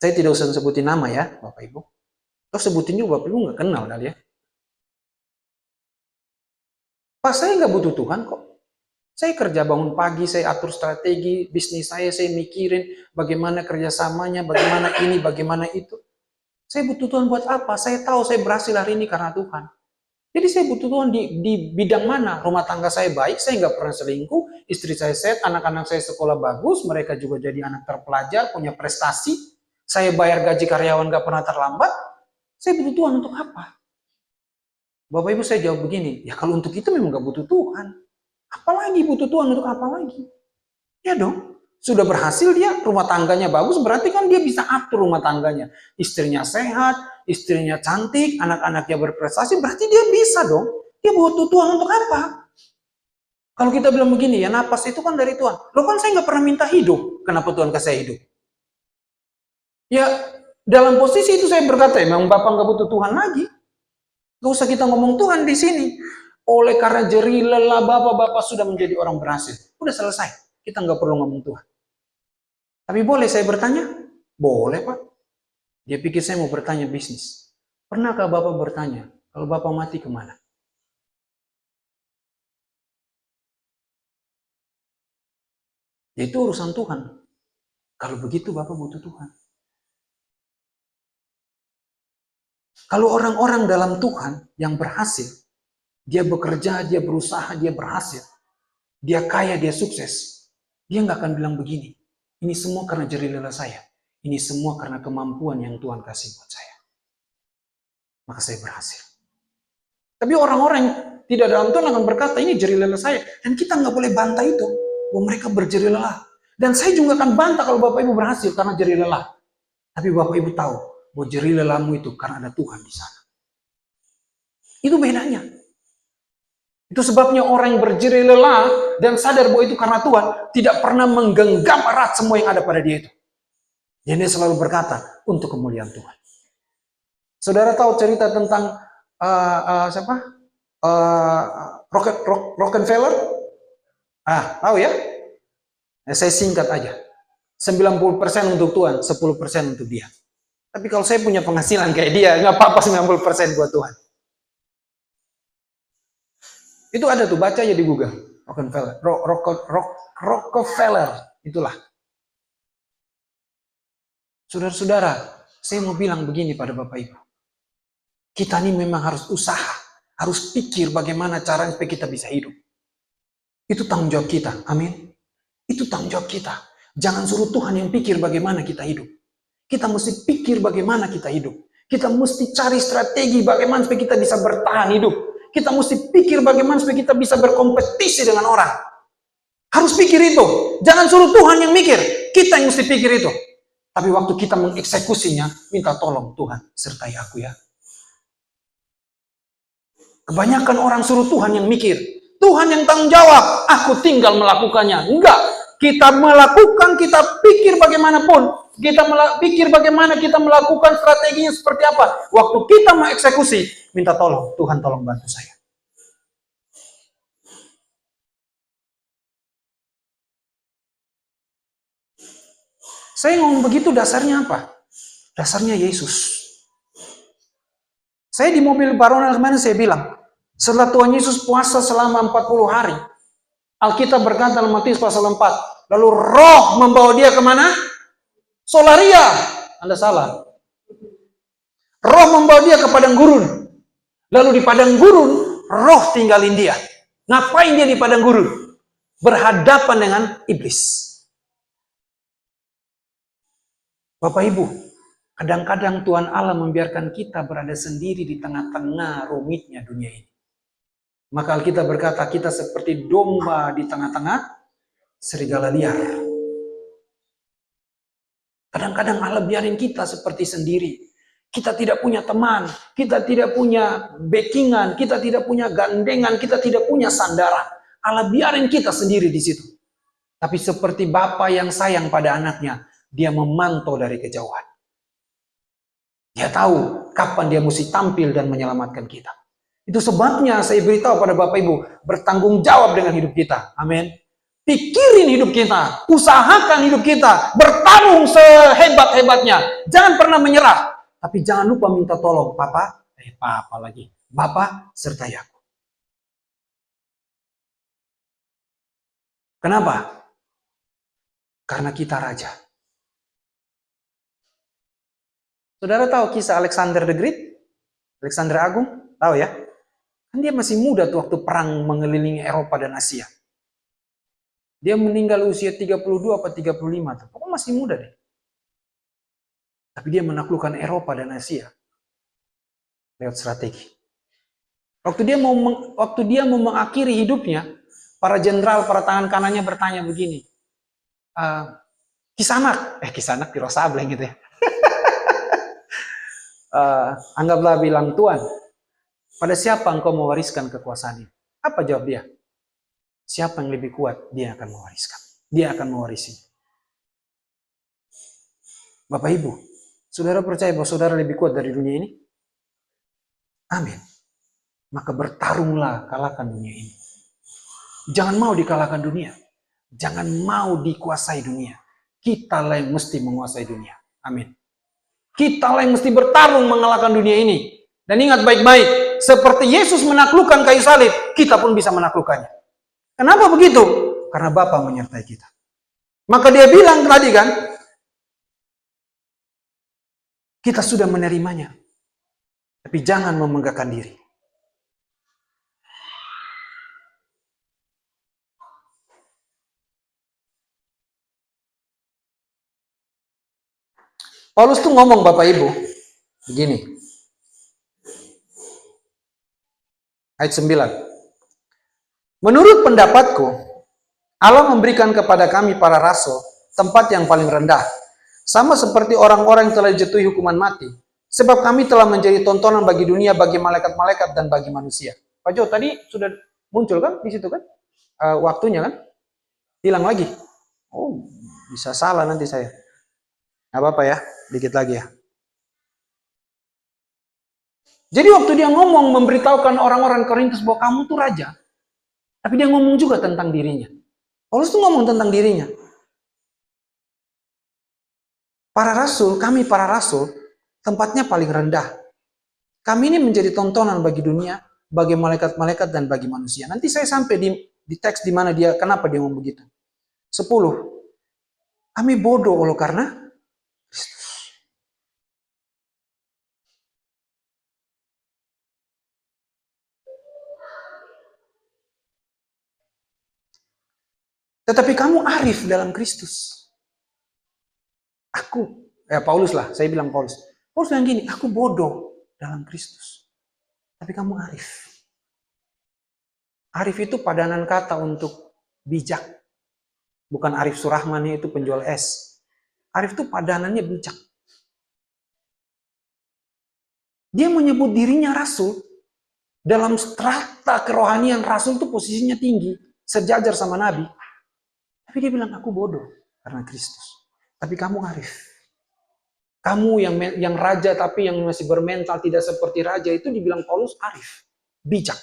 saya tidak usah sebutin nama ya, Bapak Ibu. Terus sebutin juga Bapak Ibu gak kenal kali ya. Pak, saya nggak butuh Tuhan kok. Saya kerja bangun pagi, saya atur strategi, bisnis saya mikirin bagaimana kerjasamanya, bagaimana ini, bagaimana itu. Saya butuh Tuhan buat apa? Saya tahu saya berhasil hari ini karena Tuhan. Jadi saya butuh Tuhan di bidang mana? Rumah tangga saya baik, saya nggak pernah selingkuh, istri saya sehat, anak-anak saya sekolah bagus, mereka juga jadi anak terpelajar, punya prestasi. Saya bayar gaji karyawan nggak pernah terlambat. Saya butuh Tuhan untuk apa? Bapak Ibu saya jawab begini, ya kalau untuk itu memang gak butuh Tuhan. Apalagi butuh Tuhan untuk apa lagi? Ya dong, sudah berhasil dia, rumah tangganya bagus, berarti kan dia bisa atur rumah tangganya. Istrinya sehat, istrinya cantik, anak-anaknya berprestasi, berarti dia bisa dong. Dia butuh Tuhan untuk apa? Kalau kita bilang begini, ya napas itu kan dari Tuhan. Loh kan saya gak pernah minta hidup, kenapa Tuhan kasih saya hidup? Ya dalam posisi itu saya berkata, memang Bapak gak butuh Tuhan lagi. Gak usah kita ngomong Tuhan di sini. Oleh karena jerih lelah Bapak sudah menjadi orang berhasil. Udah selesai. Kita nggak perlu ngomong Tuhan. Tapi boleh saya bertanya? Boleh Pak. Dia pikir saya mau bertanya bisnis. Pernahkah Bapak bertanya, kalau Bapak mati kemana? Itu urusan Tuhan. Kalau begitu Bapak butuh Tuhan. Kalau orang-orang dalam Tuhan yang berhasil, dia bekerja, dia berusaha, dia berhasil, dia kaya, dia sukses, dia nggak akan bilang begini, ini semua karena jerih lelah saya, ini semua karena kemampuan yang Tuhan kasih buat saya. Maka saya berhasil. Tapi orang-orang yang tidak dalam Tuhan akan berkata, ini jerih lelah saya, dan kita nggak boleh bantah itu, bahwa mereka berjerih lelah. Dan saya juga akan bantah kalau Bapak Ibu berhasil karena jerih lelah. Tapi Bapak Ibu tahu, bahwa jerih lelahmu itu karena ada Tuhan di sana. Itu bedanya. Itu sebabnya orang yang berjerih lelah dan sadar bahwa itu karena Tuhan, tidak pernah menggenggam erat semua yang ada pada dia itu. Jadi dia selalu berkata, untuk kemuliaan Tuhan. Saudara tahu cerita tentang siapa? Rockefeller? Tahu ya? Saya singkat aja. 90% untuk Tuhan, 10% untuk dia. Tapi kalau saya punya penghasilan kayak dia, nggak apa-apa 90% buat Tuhan. Itu ada tuh, baca aja di Google. Rockefeller, itulah. Saudara-saudara, saya mau bilang begini pada Bapak Ibu. Kita ini memang harus usaha, harus pikir bagaimana cara supaya kita bisa hidup. Itu tanggung jawab kita, amin. Itu tanggung jawab kita. Jangan suruh Tuhan yang pikir bagaimana kita hidup. Kita mesti pikir bagaimana kita hidup. Kita mesti cari strategi bagaimana supaya kita bisa bertahan hidup. Kita mesti pikir bagaimana supaya kita bisa berkompetisi dengan orang. Harus pikir itu. Jangan suruh Tuhan yang mikir. Kita yang mesti pikir itu. Tapi waktu kita mengeksekusinya, minta tolong Tuhan, sertai aku ya. Kebanyakan orang suruh Tuhan yang mikir. Tuhan yang tanggung jawab, aku tinggal melakukannya. Enggak. Kita melakukan, kita pikir bagaimanapun. Kita pikir bagaimana kita melakukan strateginya seperti apa. Waktu kita mengeksekusi, minta tolong, Tuhan tolong bantu saya. Saya ngomong begitu dasarnya apa? Dasarnya Yesus. Saya di mobil Baronel kemarin saya bilang, setelah Tuhan Yesus puasa selama 40 hari, Alkitab berkata dalam Matius pasal 4, lalu roh membawa dia kemana? Solaria. Anda salah. Roh membawa dia ke padang gurun. Lalu di padang gurun, roh tinggalin dia. Ngapain dia di padang gurun? Berhadapan dengan iblis. Bapak Ibu, kadang-kadang Tuhan Allah membiarkan kita berada sendiri di tengah-tengah rumitnya dunia ini. Maka Alkitab berkata kita seperti domba di tengah-tengah serigala liar. Kadang-kadang Allah biarin kita seperti sendiri. Kita tidak punya teman, kita tidak punya backingan, kita tidak punya gandengan, kita tidak punya sandaran. Allah biarin kita sendiri di situ. Tapi seperti Bapa yang sayang pada anaknya, dia memantau dari kejauhan. Dia tahu kapan dia mesti tampil dan menyelamatkan kita. Itu sebabnya saya beritahu pada Bapak Ibu, bertanggung jawab dengan hidup kita. Amin. Pikirin hidup kita, usahakan hidup kita, bertarung sehebat-hebatnya. Jangan pernah menyerah. Tapi jangan lupa minta tolong, Papa lagi. Bapak sertai aku. Kenapa? Karena kita raja. Saudara tahu kisah Alexander the Great? Alexander Agung? Tahu ya? Kan dia masih muda tuh waktu perang mengelilingi Eropa dan Asia. Dia meninggal usia 32 atau 35 tuh. Pokoknya masih muda deh. Tapi dia menaklukkan Eropa dan Asia lewat strategi. Waktu dia mau mengakhiri hidupnya, para jenderal, para tangan kanannya bertanya begini, Kisanak di Rosableng gitu ya. Anggaplah bilang, Tuan, pada siapa engkau mewariskan kekuasaan ini? Apa jawab dia? Siapa yang lebih kuat, dia akan mewariskan. Dia akan mewarisi. Bapak Ibu, saudara percaya bahwa saudara lebih kuat dari dunia ini? Amin. Maka bertarunglah, kalahkan dunia ini. Jangan mau dikalahkan dunia. Jangan mau dikuasai dunia. Kita lah yang mesti menguasai dunia. Amin. Kita lah yang mesti bertarung mengalahkan dunia ini. Dan ingat baik-baik, seperti Yesus menaklukkan kayu salib, kita pun bisa menaklukkannya. Kenapa begitu? Karena Bapa menyertai kita. Maka dia bilang tadi kan, kita sudah menerimanya. Tapi jangan memenggakkan diri. Paulus tuh ngomong Bapak Ibu, begini. Ayat 9. Menurut pendapatku, Allah memberikan kepada kami para rasul tempat yang paling rendah. Sama seperti orang-orang yang telah dijatuhi hukuman mati. Sebab kami telah menjadi tontonan bagi dunia, bagi malaikat-malaikat, dan bagi manusia. Pak Jo, tadi sudah muncul kan di situ kan? Waktunya kan? Hilang lagi. Oh, bisa salah nanti saya. Nggak apa-apa ya, dikit lagi ya. Jadi waktu dia ngomong memberitahukan orang-orang Korintus bahwa kamu tuh raja, tapi dia ngomong juga tentang dirinya. Paulus tuh ngomong tentang dirinya. Kami para rasul, tempatnya paling rendah. Kami ini menjadi tontonan bagi dunia, bagi malaikat-malaikat dan bagi manusia. Nanti saya sampai di teks di mana kenapa dia ngomong begitu. 10. Kami bodoh oleh karena Kristus. Tetapi kamu arif dalam Kristus. Paulus lah, saya bilang Paulus. Paulus bilang gini, aku bodoh dalam Kristus. Tapi kamu arif. Arif itu padanan kata untuk bijak. Bukan Arif Surahman itu penjual es. Arif itu padanannya bijak. Dia menyebut dirinya rasul. Dalam strata kerohanian rasul itu posisinya tinggi. Sejajar sama Nabi. Tapi dia bilang, aku bodoh karena Kristus. Tapi kamu arif. Kamu yang raja tapi yang masih bermental tidak seperti raja itu dibilang Paulus arif. Bijak.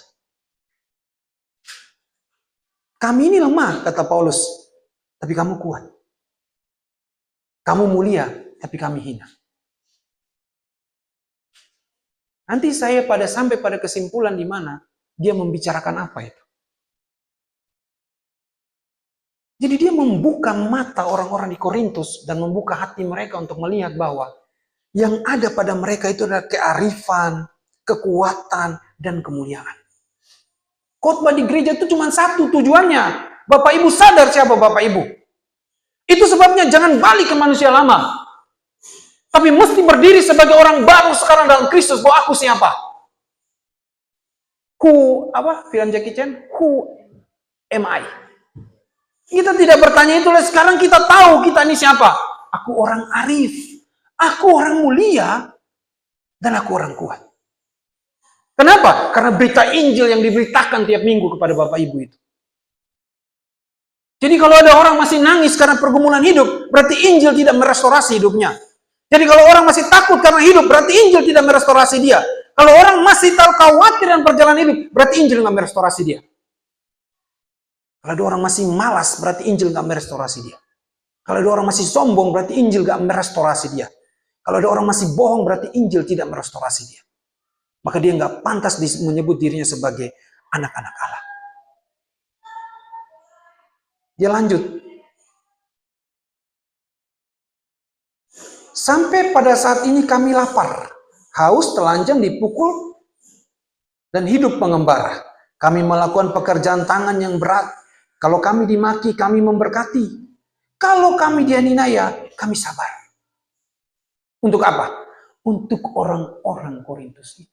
Kami ini lemah, kata Paulus. Tapi kamu kuat. Kamu mulia, tapi kami hina. Nanti saya sampai pada kesimpulan di mana dia membicarakan apa itu. Jadi dia membuka mata orang-orang di Korintus dan membuka hati mereka untuk melihat bahwa yang ada pada mereka itu adalah kearifan, kekuatan, dan kemuliaan. Khotbah di gereja itu cuma satu tujuannya. Bapak Ibu sadar siapa Bapak Ibu? Itu sebabnya jangan balik ke manusia lama. Tapi mesti berdiri sebagai orang baru sekarang dalam Kristus. Bahwa aku siapa? Film Jackie Chan? Who am I? Kita tidak bertanya itu, sekarang kita tahu kita ini siapa. Aku orang arif. Aku orang mulia. Dan aku orang kuat. Kenapa? Karena berita Injil yang diberitakan tiap minggu kepada Bapak Ibu itu. Jadi kalau ada orang masih nangis karena pergumulan hidup, berarti Injil tidak merestorasi hidupnya. Jadi kalau orang masih takut karena hidup, berarti Injil tidak merestorasi dia. Kalau orang masih khawatir dengan perjalanan hidup, berarti Injil nggak merestorasi dia. Kalau ada orang masih malas, berarti Injil nggak merestorasi dia. Kalau ada orang masih sombong, berarti Injil nggak merestorasi dia. Kalau ada orang masih bohong, berarti Injil tidak merestorasi dia. Maka dia nggak pantas menyebut dirinya sebagai anak-anak Allah. Dia lanjut. Sampai pada saat ini kami lapar, haus, telanjang, dipukul, dan hidup mengembara. Kami melakukan pekerjaan tangan yang berat. Kalau kami dimaki, kami memberkati. Kalau kami dianiaya, kami sabar. Untuk apa? Untuk orang-orang Korintus itu.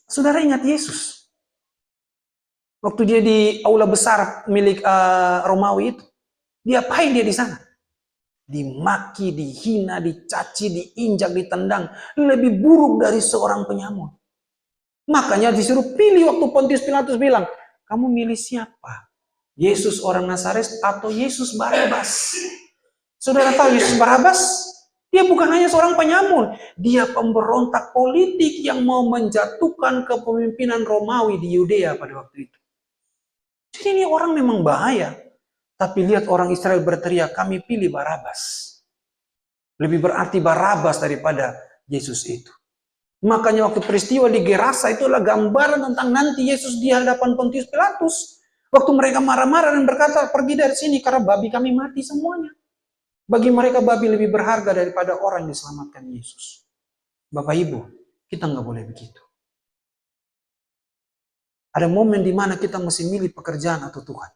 Saudara ingat Yesus? Waktu dia di aula besar milik Romawi itu. Diapain dia di sana? Dimaki, dihina, dicaci, diinjak, ditendang. Lebih buruk dari seorang penyamun. Makanya disuruh pilih waktu Pontius Pilatus bilang, kamu milih siapa? Yesus orang Nazaret atau Yesus Barabas? Saudara tahu Yesus Barabas? Dia bukan hanya seorang penyamun. Dia pemberontak politik yang mau menjatuhkan kepemimpinan Romawi di Yudea pada waktu itu. Jadi ini orang memang bahaya. Tapi lihat orang Israel berteriak, kami pilih Barabas. Lebih berarti Barabas daripada Yesus itu. Makanya waktu peristiwa di Gerasa itulah gambaran tentang nanti Yesus di hadapan Pontius Pilatus. Waktu mereka marah-marah dan berkata, pergi dari sini karena babi kami mati semuanya. Bagi mereka babi lebih berharga daripada orang yang diselamatkan Yesus. Bapak Ibu, kita nggak boleh begitu. Ada momen di mana kita mesti milih pekerjaan atau Tuhan.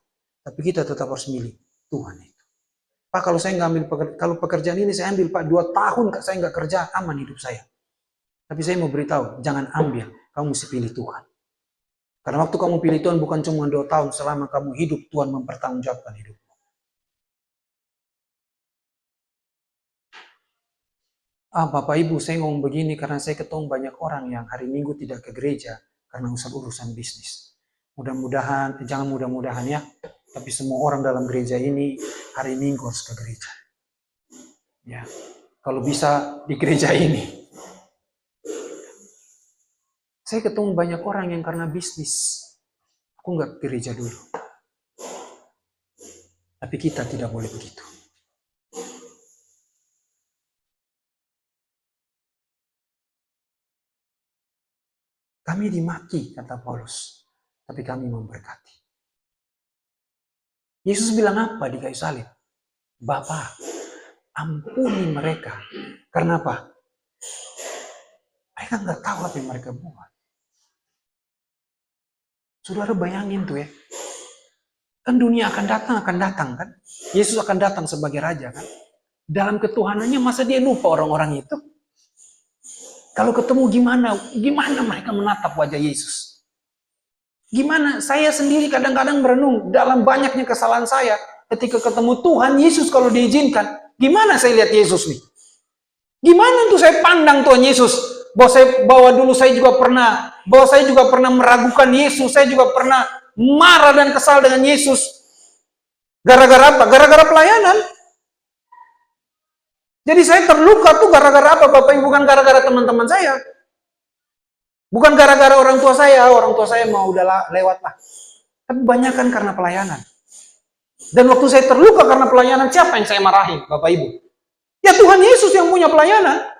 Tapi kita tetap harus milih Tuhan itu. Pak, kalau saya nggak ambil kalau pekerjaan ini saya ambil, Pak, 2 tahun saya nggak kerja, aman hidup saya. Tapi saya mau beritahu, jangan ambil, kamu mesti pilih Tuhan. Karena waktu kamu pilih Tuhan bukan cuma 2 tahun, selama kamu hidup, Tuhan mempertanggungjawabkan hidupmu. Bapak Ibu, saya ngomong begini karena saya ketemu banyak orang yang hari Minggu tidak ke gereja karena urusan bisnis. Mudah-mudahan, jangan mudah-mudahan ya, tapi semua orang dalam gereja ini hari Minggu harus ke gereja. Ya, kalau bisa di gereja ini. Saya ketemu banyak orang yang karena bisnis, aku nggak ke gereja dulu. Tapi kita tidak boleh begitu. Kami dimaki, kata Paulus, tapi kami memberkati. Yesus bilang apa di kayu salib? Bapa, ampuni mereka. Karena apa? Mereka nggak tahu apa yang mereka buat. Saudara bayangin tuh ya. Kan dunia akan datang kan? Yesus akan datang sebagai raja kan? Dalam ketuhanannya masa dia lupa orang-orang itu? Kalau ketemu gimana mereka menatap wajah Yesus? Gimana? Saya sendiri kadang-kadang merenung dalam banyaknya kesalahan saya. Ketika ketemu Tuhan Yesus kalau diizinkan, gimana saya lihat Yesus nih? Gimana tuh saya pandang Tuhan Yesus? Bahwa dulu saya juga pernah meragukan Yesus, saya juga pernah marah dan kesal dengan Yesus. Gara-gara apa? Gara-gara pelayanan. Jadi saya terluka tuh gara-gara apa, Bapak Ibu? Bukan gara-gara teman-teman saya. Bukan gara-gara orang tua saya mau udah lewat lah. Tapi banyak kan karena pelayanan. Dan waktu saya terluka karena pelayanan, siapa yang saya marahin, Bapak Ibu? Ya Tuhan Yesus yang punya pelayanan.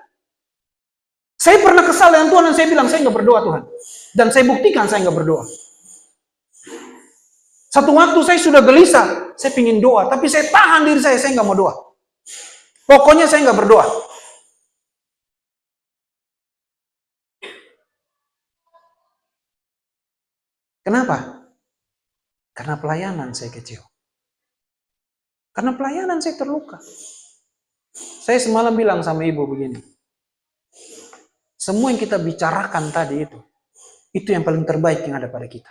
Saya pernah kesal dengan Tuhan dan saya bilang, saya nggak berdoa Tuhan. Dan saya buktikan saya nggak berdoa. Satu waktu saya sudah gelisah, saya pingin doa, tapi saya tahan diri saya nggak mau doa. Pokoknya saya nggak berdoa. Kenapa? Karena pelayanan saya kecil. Karena pelayanan saya terluka. Saya semalam bilang sama ibu begini. Semua yang kita bicarakan tadi itu yang paling terbaik yang ada pada kita.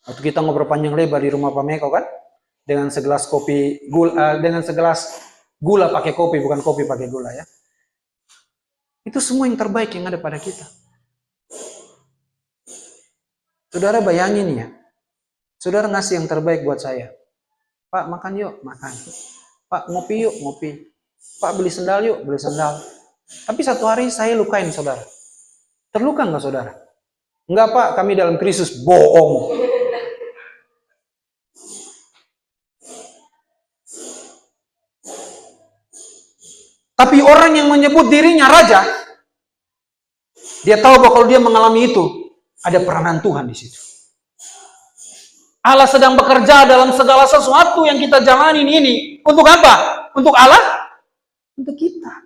Waktu kita ngobrol panjang lebar di rumah Pak Meko kan, dengan segelas kopi gula, dengan segelas gula pakai kopi, bukan kopi pakai gula ya. Itu semua yang terbaik yang ada pada kita. Saudara bayangin ya, saudara ngasih yang terbaik buat saya. Pak makan yuk, makan. Pak ngopi yuk, ngopi. Pak beli sendal yuk, beli sendal. Tapi satu hari saya lukain saudara. Terluka nggak saudara? Enggak Pak, kami dalam krisis. Bohong. Tapi orang yang menyebut dirinya raja, dia tahu bahwa kalau dia mengalami itu, ada peranan Tuhan di situ. Allah sedang bekerja dalam segala sesuatu yang kita jalanin ini. Untuk apa? Untuk Allah? Untuk kita.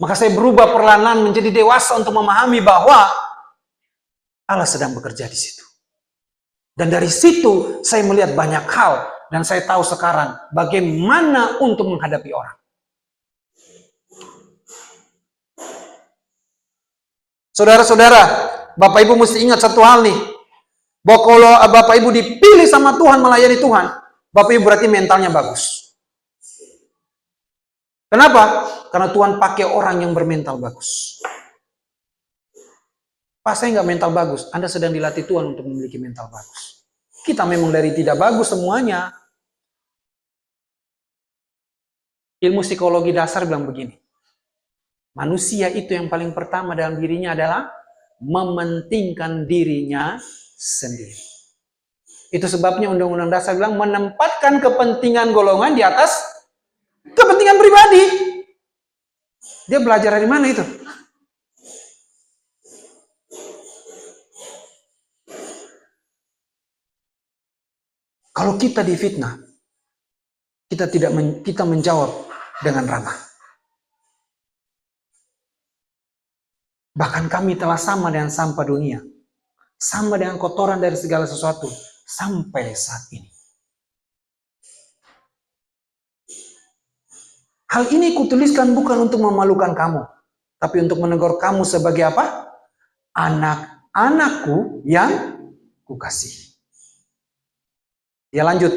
Maka saya berubah perlahan menjadi dewasa untuk memahami bahwa Allah sedang bekerja di situ. Dan dari situ saya melihat banyak hal. Dan saya tahu sekarang bagaimana untuk menghadapi orang. Saudara-saudara, Bapak Ibu mesti ingat satu hal nih. Bahwa kalau Bapak Ibu dipilih sama Tuhan melayani Tuhan, Bapak Ibu berarti mentalnya bagus. Kenapa? Karena Tuhan pakai orang yang bermental bagus. Pak, saya nggak mental bagus. Anda sedang dilatih Tuhan untuk memiliki mental bagus. Kita memang dari tidak bagus semuanya. Ilmu psikologi dasar bilang begini. Manusia itu yang paling pertama dalam dirinya adalah mementingkan dirinya sendiri. Itu sebabnya Undang-Undang Dasar bilang menempatkan kepentingan golongan di atas kepentingan pribadi. Dia belajar dari mana itu? Kalau kita difitnah, kita menjawab dengan ramah. Bahkan kami telah sama dengan sampah dunia, sama dengan kotoran dari segala sesuatu sampai saat ini. Hal ini kutuliskan bukan untuk memalukan kamu, tapi untuk menegur kamu sebagai apa? Anak-anakku yang kukasihi. Ya lanjut.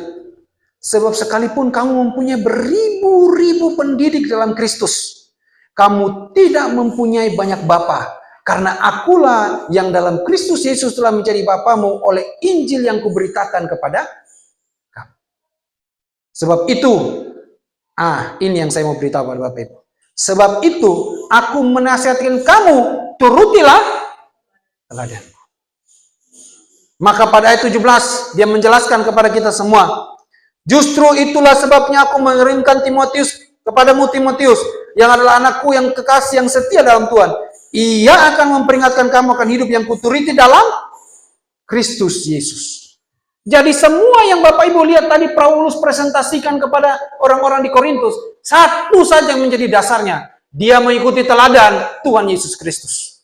Sebab sekalipun kamu mempunyai beribu-ribu pendidik dalam Kristus, kamu tidak mempunyai banyak bapa, karena akulah yang dalam Kristus Yesus telah menjadi bapamu oleh Injil yang kuberitakan kepada kamu. Sebab itu, ini yang saya mau beritahu kepada Bapak Ibu. Sebab itu, aku menasihatkan kamu, turutilah teladanku. Maka pada ayat 17, dia menjelaskan kepada kita semua, justru itulah sebabnya aku mengirimkan Timotius kepadamu, Timotius, yang adalah anakku yang kekasih, yang setia dalam Tuhan. Ia akan memperingatkan kamu akan hidup yang kuturiti dalam Kristus Yesus. Jadi semua yang Bapak Ibu lihat tadi Paulus presentasikan kepada orang-orang di Korintus, satu saja yang menjadi dasarnya. Dia mengikuti teladan Tuhan Yesus Kristus.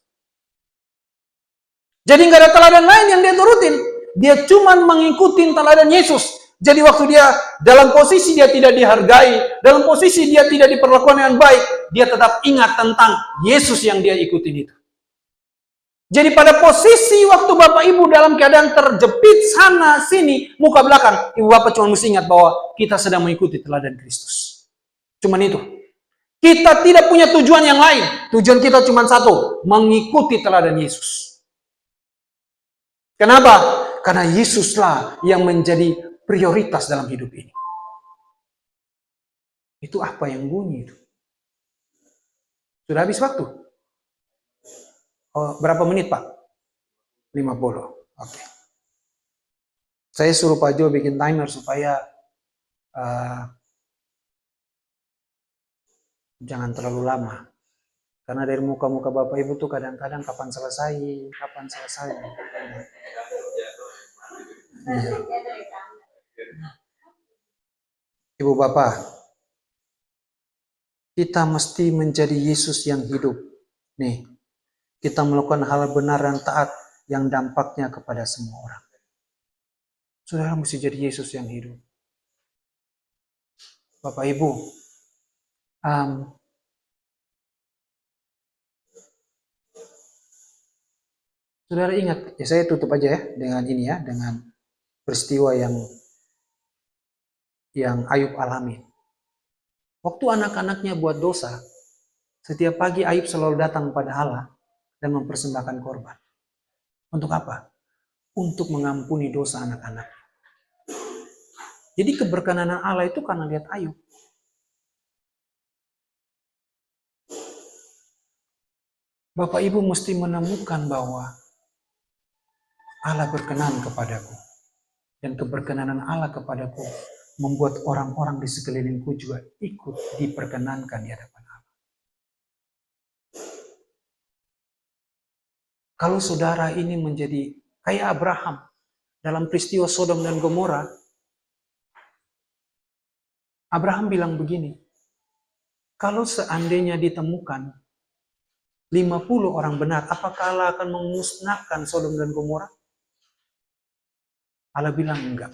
Jadi nggak ada teladan lain yang dia turutin. Dia cuma mengikuti teladan Yesus. Jadi waktu dia dalam posisi dia tidak dihargai, dalam posisi dia tidak diperlakukan dengan baik, dia tetap ingat tentang Yesus yang dia ikutin itu. Jadi pada posisi waktu Bapak Ibu dalam keadaan terjepit sana sini, muka belakang, Ibu Bapak cuma mesti ingat bahwa kita sedang mengikuti teladan Kristus. Cuman itu. Kita tidak punya tujuan yang lain. Tujuan kita cuma satu, mengikuti teladan Yesus. Kenapa? Karena Yesuslah yang menjadi prioritas dalam hidup ini. Itu apa yang bunyi itu? Sudah habis waktu? Oh, berapa menit, Pak? 50. Oke. Saya suruh Pak Jo bikin timer supaya jangan terlalu lama. Karena dari muka-muka Bapak Ibu tuh kadang-kadang kapan selesai. Ibu Bapak, kita mesti menjadi Yesus yang hidup. Nih, kita melakukan hal benar dan taat yang dampaknya kepada semua orang. Saudara mesti jadi Yesus yang hidup. Bapak Ibu, saudara ingat, ya saya tutup aja ya dengan ini ya, dengan peristiwa yang Ayub alami. Waktu anak-anaknya buat dosa, setiap pagi Ayub selalu datang pada Allah dan mempersembahkan korban. Untuk apa? Untuk mengampuni dosa anak-anak. Jadi keberkenan Allah itu karena lihat Ayub. Bapak Ibu mesti menemukan bahwa Allah berkenan kepadaku. Dan keberkenanan Allah kepadaku membuat orang-orang di sekelilingku juga ikut diperkenankan di hadapan Allah. Kalau saudara ini menjadi kayak Abraham dalam peristiwa Sodom dan Gomora, Abraham bilang begini, kalau seandainya ditemukan 50 orang benar, apakah Allah akan memusnahkan Sodom dan Gomora? Allah bilang enggak.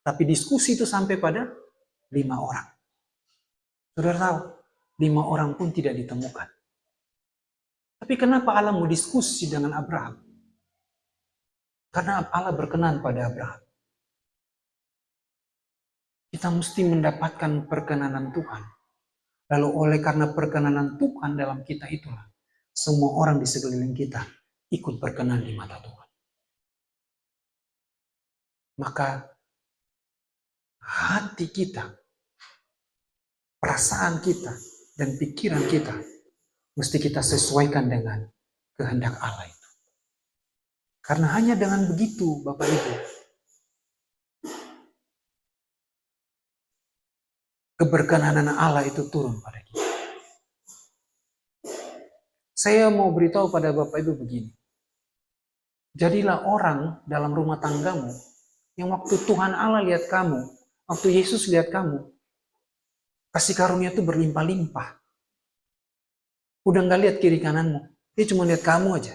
Tapi diskusi itu sampai pada 5 orang. Saudara tahu, 5 orang pun tidak ditemukan. Tapi kenapa Allah mau diskusi dengan Abraham? Karena Allah berkenan pada Abraham. Kita mesti mendapatkan perkenanan Tuhan. Lalu oleh karena perkenanan Tuhan dalam kita itulah, semua orang di sekeliling kita ikut berkenan di mata Tuhan. Maka hati kita, perasaan kita, dan pikiran kita mesti kita sesuaikan dengan kehendak Allah itu. Karena hanya dengan begitu, Bapak Ibu, keberkenanan Allah itu turun pada kita. Saya mau beritahu pada Bapak Ibu begini. Jadilah orang dalam rumah tanggamu yang waktu Tuhan Allah lihat kamu, waktu Yesus lihat kamu, kasih karunia itu berlimpah-limpah. Udah gak lihat kiri kananmu, dia cuma lihat kamu aja.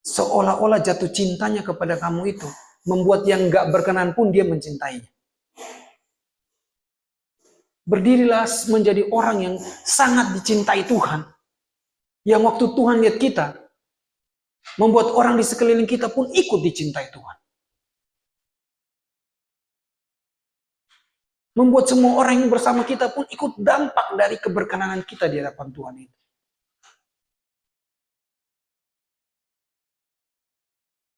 Seolah-olah jatuh cintanya kepada kamu itu membuat yang gak berkenan pun dia mencintainya. Berdirilah menjadi orang yang sangat dicintai Tuhan. Yang waktu Tuhan lihat kita, membuat orang di sekeliling kita pun ikut dicintai Tuhan. Membuat semua orang yang bersama kita pun ikut dampak dari keberkenanan kita di hadapan Tuhan itu.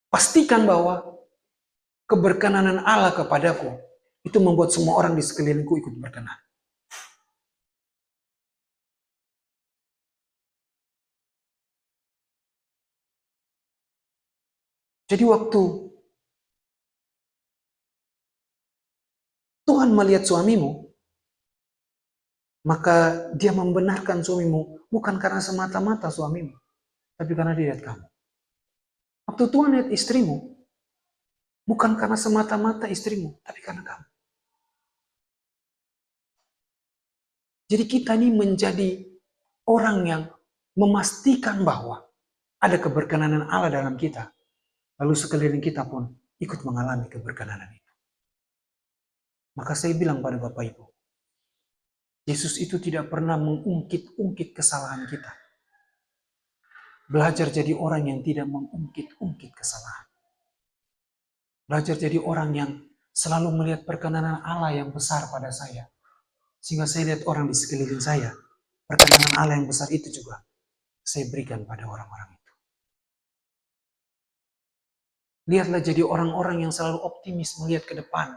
Pastikan bahwa keberkenanan Allah kepadaku itu membuat semua orang di sekelilingku ikut berkenan. Jadi waktu Tuhan melihat suamimu, maka dia membenarkan suamimu bukan karena semata-mata suamimu, tapi karena dia lihat kamu. Waktu Tuhan lihat istrimu, bukan karena semata-mata istrimu, tapi karena kamu. Jadi kita ini menjadi orang yang memastikan bahwa ada keberkenanan Allah dalam kita. Lalu sekeliling kita pun ikut mengalami keberkenanan itu. Maka saya bilang pada Bapak Ibu, Yesus itu tidak pernah mengungkit-ungkit kesalahan kita. Belajar jadi orang yang tidak mengungkit-ungkit kesalahan. Belajar jadi orang yang selalu melihat perkenanan Allah yang besar pada saya. Sehingga saya lihat orang di sekeliling saya, perkenanan Allah yang besar itu juga saya berikan pada orang-orang itu. Lihatlah jadi orang-orang yang selalu optimis melihat ke depan,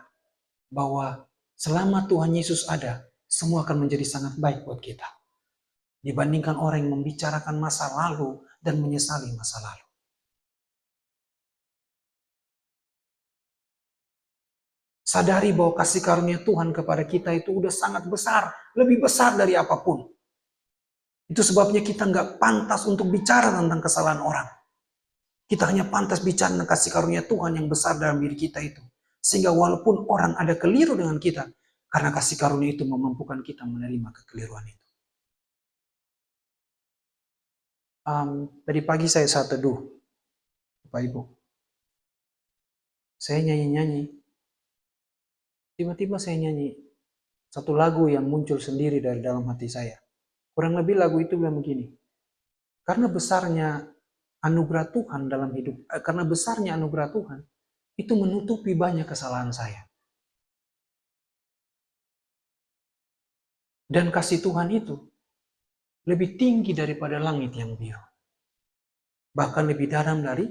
bahwa selama Tuhan Yesus ada, semua akan menjadi sangat baik buat kita. Dibandingkan orang yang membicarakan masa lalu dan menyesali masa lalu. Sadari bahwa kasih karunia Tuhan kepada kita itu udah sangat besar, lebih besar dari apapun. Itu sebabnya kita nggak pantas untuk bicara tentang kesalahan orang. Kita hanya pantas bicara tentang kasih karunia Tuhan yang besar dalam diri kita itu. Sehingga walaupun orang ada keliru dengan kita, karena kasih karunia itu memampukan kita menerima kekeliruan itu. Tadi pagi saya saat teduh, Bapak Ibu. Saya nyanyi-nyanyi. Tiba-tiba saya nyanyi satu lagu yang muncul sendiri dari dalam hati saya. Kurang lebih lagu itu bilang begini. Karena besarnya anugerah Tuhan dalam hidup, karena besarnya anugerah Tuhan, itu menutupi banyak kesalahan saya. Dan kasih Tuhan itu lebih tinggi daripada langit yang biru. Bahkan lebih dalam dari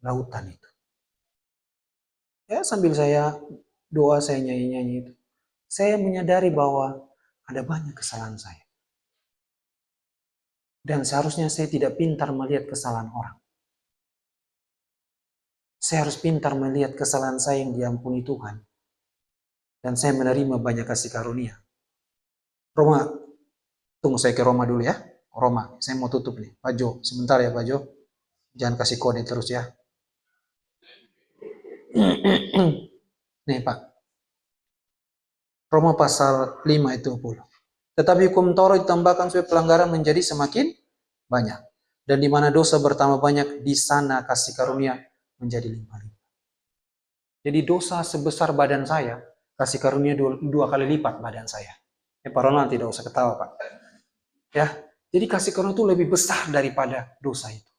lautan itu. Ya, sambil saya doa, saya nyanyi-nyanyi itu, saya menyadari bahwa ada banyak kesalahan saya. Dan seharusnya saya tidak pintar melihat kesalahan orang. Saya harus pintar melihat kesalahan saya yang diampuni Tuhan. Dan saya menerima banyak kasih karunia. Roma, tunggu saya ke Roma dulu ya. Roma, saya mau tutup nih. Pak Jo, sebentar ya Pak Jo. Jangan kasih kode terus ya. Nih Pak. Roma pasal 5 ayat 20. Tetapi hukum Taurat ditambahkan supaya pelanggaran menjadi semakin banyak. Dan di mana dosa bertambah banyak, di sana kasih karunia menjadi limpah-limpah. Jadi dosa sebesar badan saya, kasih karunia dua kali lipat badan saya. Pak Ronald tidak usah ketawa Pak. Ya, jadi kasih karunia itu lebih besar daripada dosa itu.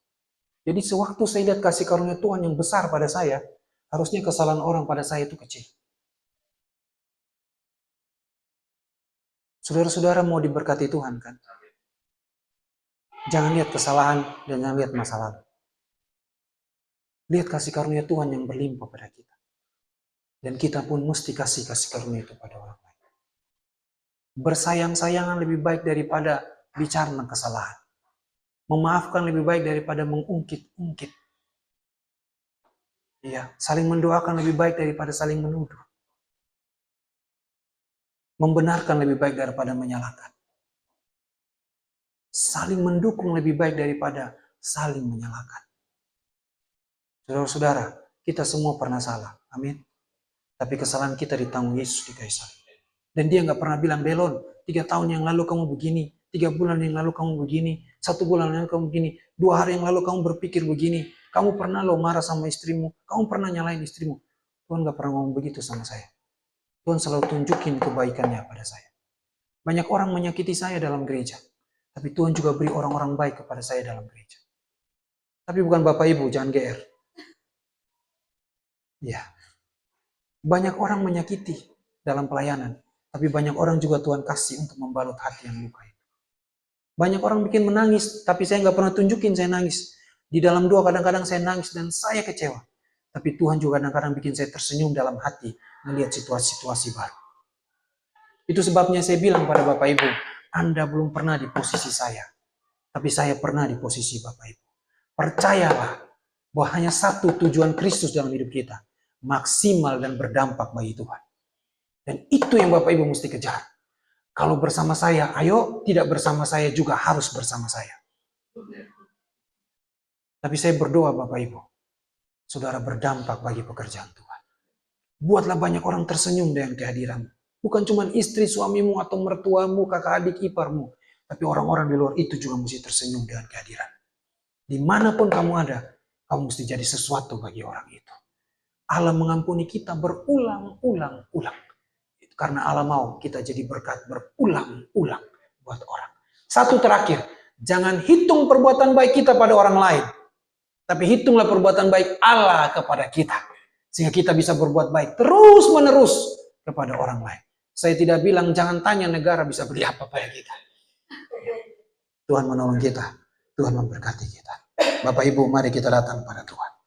Jadi sewaktu saya lihat kasih karunia Tuhan yang besar pada saya, harusnya kesalahan orang pada saya itu kecil. Saudara-saudara mau diberkati Tuhan kan? Jangan lihat kesalahan dan jangan lihat masa lalu. Lihat kasih karunia Tuhan yang berlimpah pada kita. Dan kita pun mesti kasih karunia itu pada orang lain. Bersayang-sayangan lebih baik daripada bicara tentang kesalahan. Memaafkan lebih baik daripada mengungkit-ungkit. Iya, saling mendoakan lebih baik daripada saling menuduh. Membenarkan lebih baik daripada menyalahkan. Saling mendukung lebih baik daripada saling menyalahkan. Saudara-saudara, kita semua pernah salah. Amin. Tapi kesalahan kita ditanggung Yesus di kayu salib. Dan dia nggak pernah bilang, Belon, 3 tahun yang lalu kamu begini, 3 bulan yang lalu kamu begini, 1 bulan yang lalu kamu begini, 2 hari yang lalu kamu berpikir begini, kamu pernah lo marah sama istrimu, kamu pernah nyalain istrimu. Tuhan nggak pernah ngomong begitu sama saya. Tuhan selalu tunjukin kebaikannya pada saya. Banyak orang menyakiti saya dalam gereja, tapi Tuhan juga beri orang-orang baik kepada saya dalam gereja. Tapi bukan Bapak Ibu, jangan GR. Ya, banyak orang menyakiti dalam pelayanan, tapi banyak orang juga Tuhan kasih untuk membalut hati yang luka itu. Banyak orang bikin menangis, tapi saya nggak pernah tunjukin saya nangis. Di dalam doa kadang-kadang saya nangis dan saya kecewa. Tapi Tuhan juga kadang-kadang bikin saya tersenyum dalam hati melihat situasi-situasi baru. Itu sebabnya saya bilang pada Bapak Ibu, Anda belum pernah di posisi saya, tapi saya pernah di posisi Bapak Ibu. Percayalah bahwa hanya satu tujuan Kristus dalam hidup kita, maksimal dan berdampak bagi Tuhan. Dan itu yang Bapak Ibu mesti kejar. Kalau bersama saya, ayo, tidak bersama saya juga harus bersama saya. Tapi saya berdoa Bapak Ibu, saudara berdampak bagi pekerjaan Tuhan. Buatlah banyak orang tersenyum dengan kehadiranmu. Bukan cuma istri, suamimu, atau mertuamu, kakak adik, iparmu. Tapi orang-orang di luar itu juga mesti tersenyum dengan kehadiran. Dimanapun kamu ada, kamu mesti jadi sesuatu bagi orang itu. Allah mengampuni kita berulang-ulang-ulang. Karena Allah mau kita jadi berkat berulang-ulang buat orang. Satu terakhir, jangan hitung perbuatan baik kita pada orang lain. Tapi hitunglah perbuatan baik Allah kepada kita. Sehingga kita bisa berbuat baik terus-menerus kepada orang lain. Saya tidak bilang jangan tanya negara bisa beri apa pada kita. Tuhan menolong kita. Tuhan memberkati kita. Bapak Ibu, mari kita datang pada Tuhan.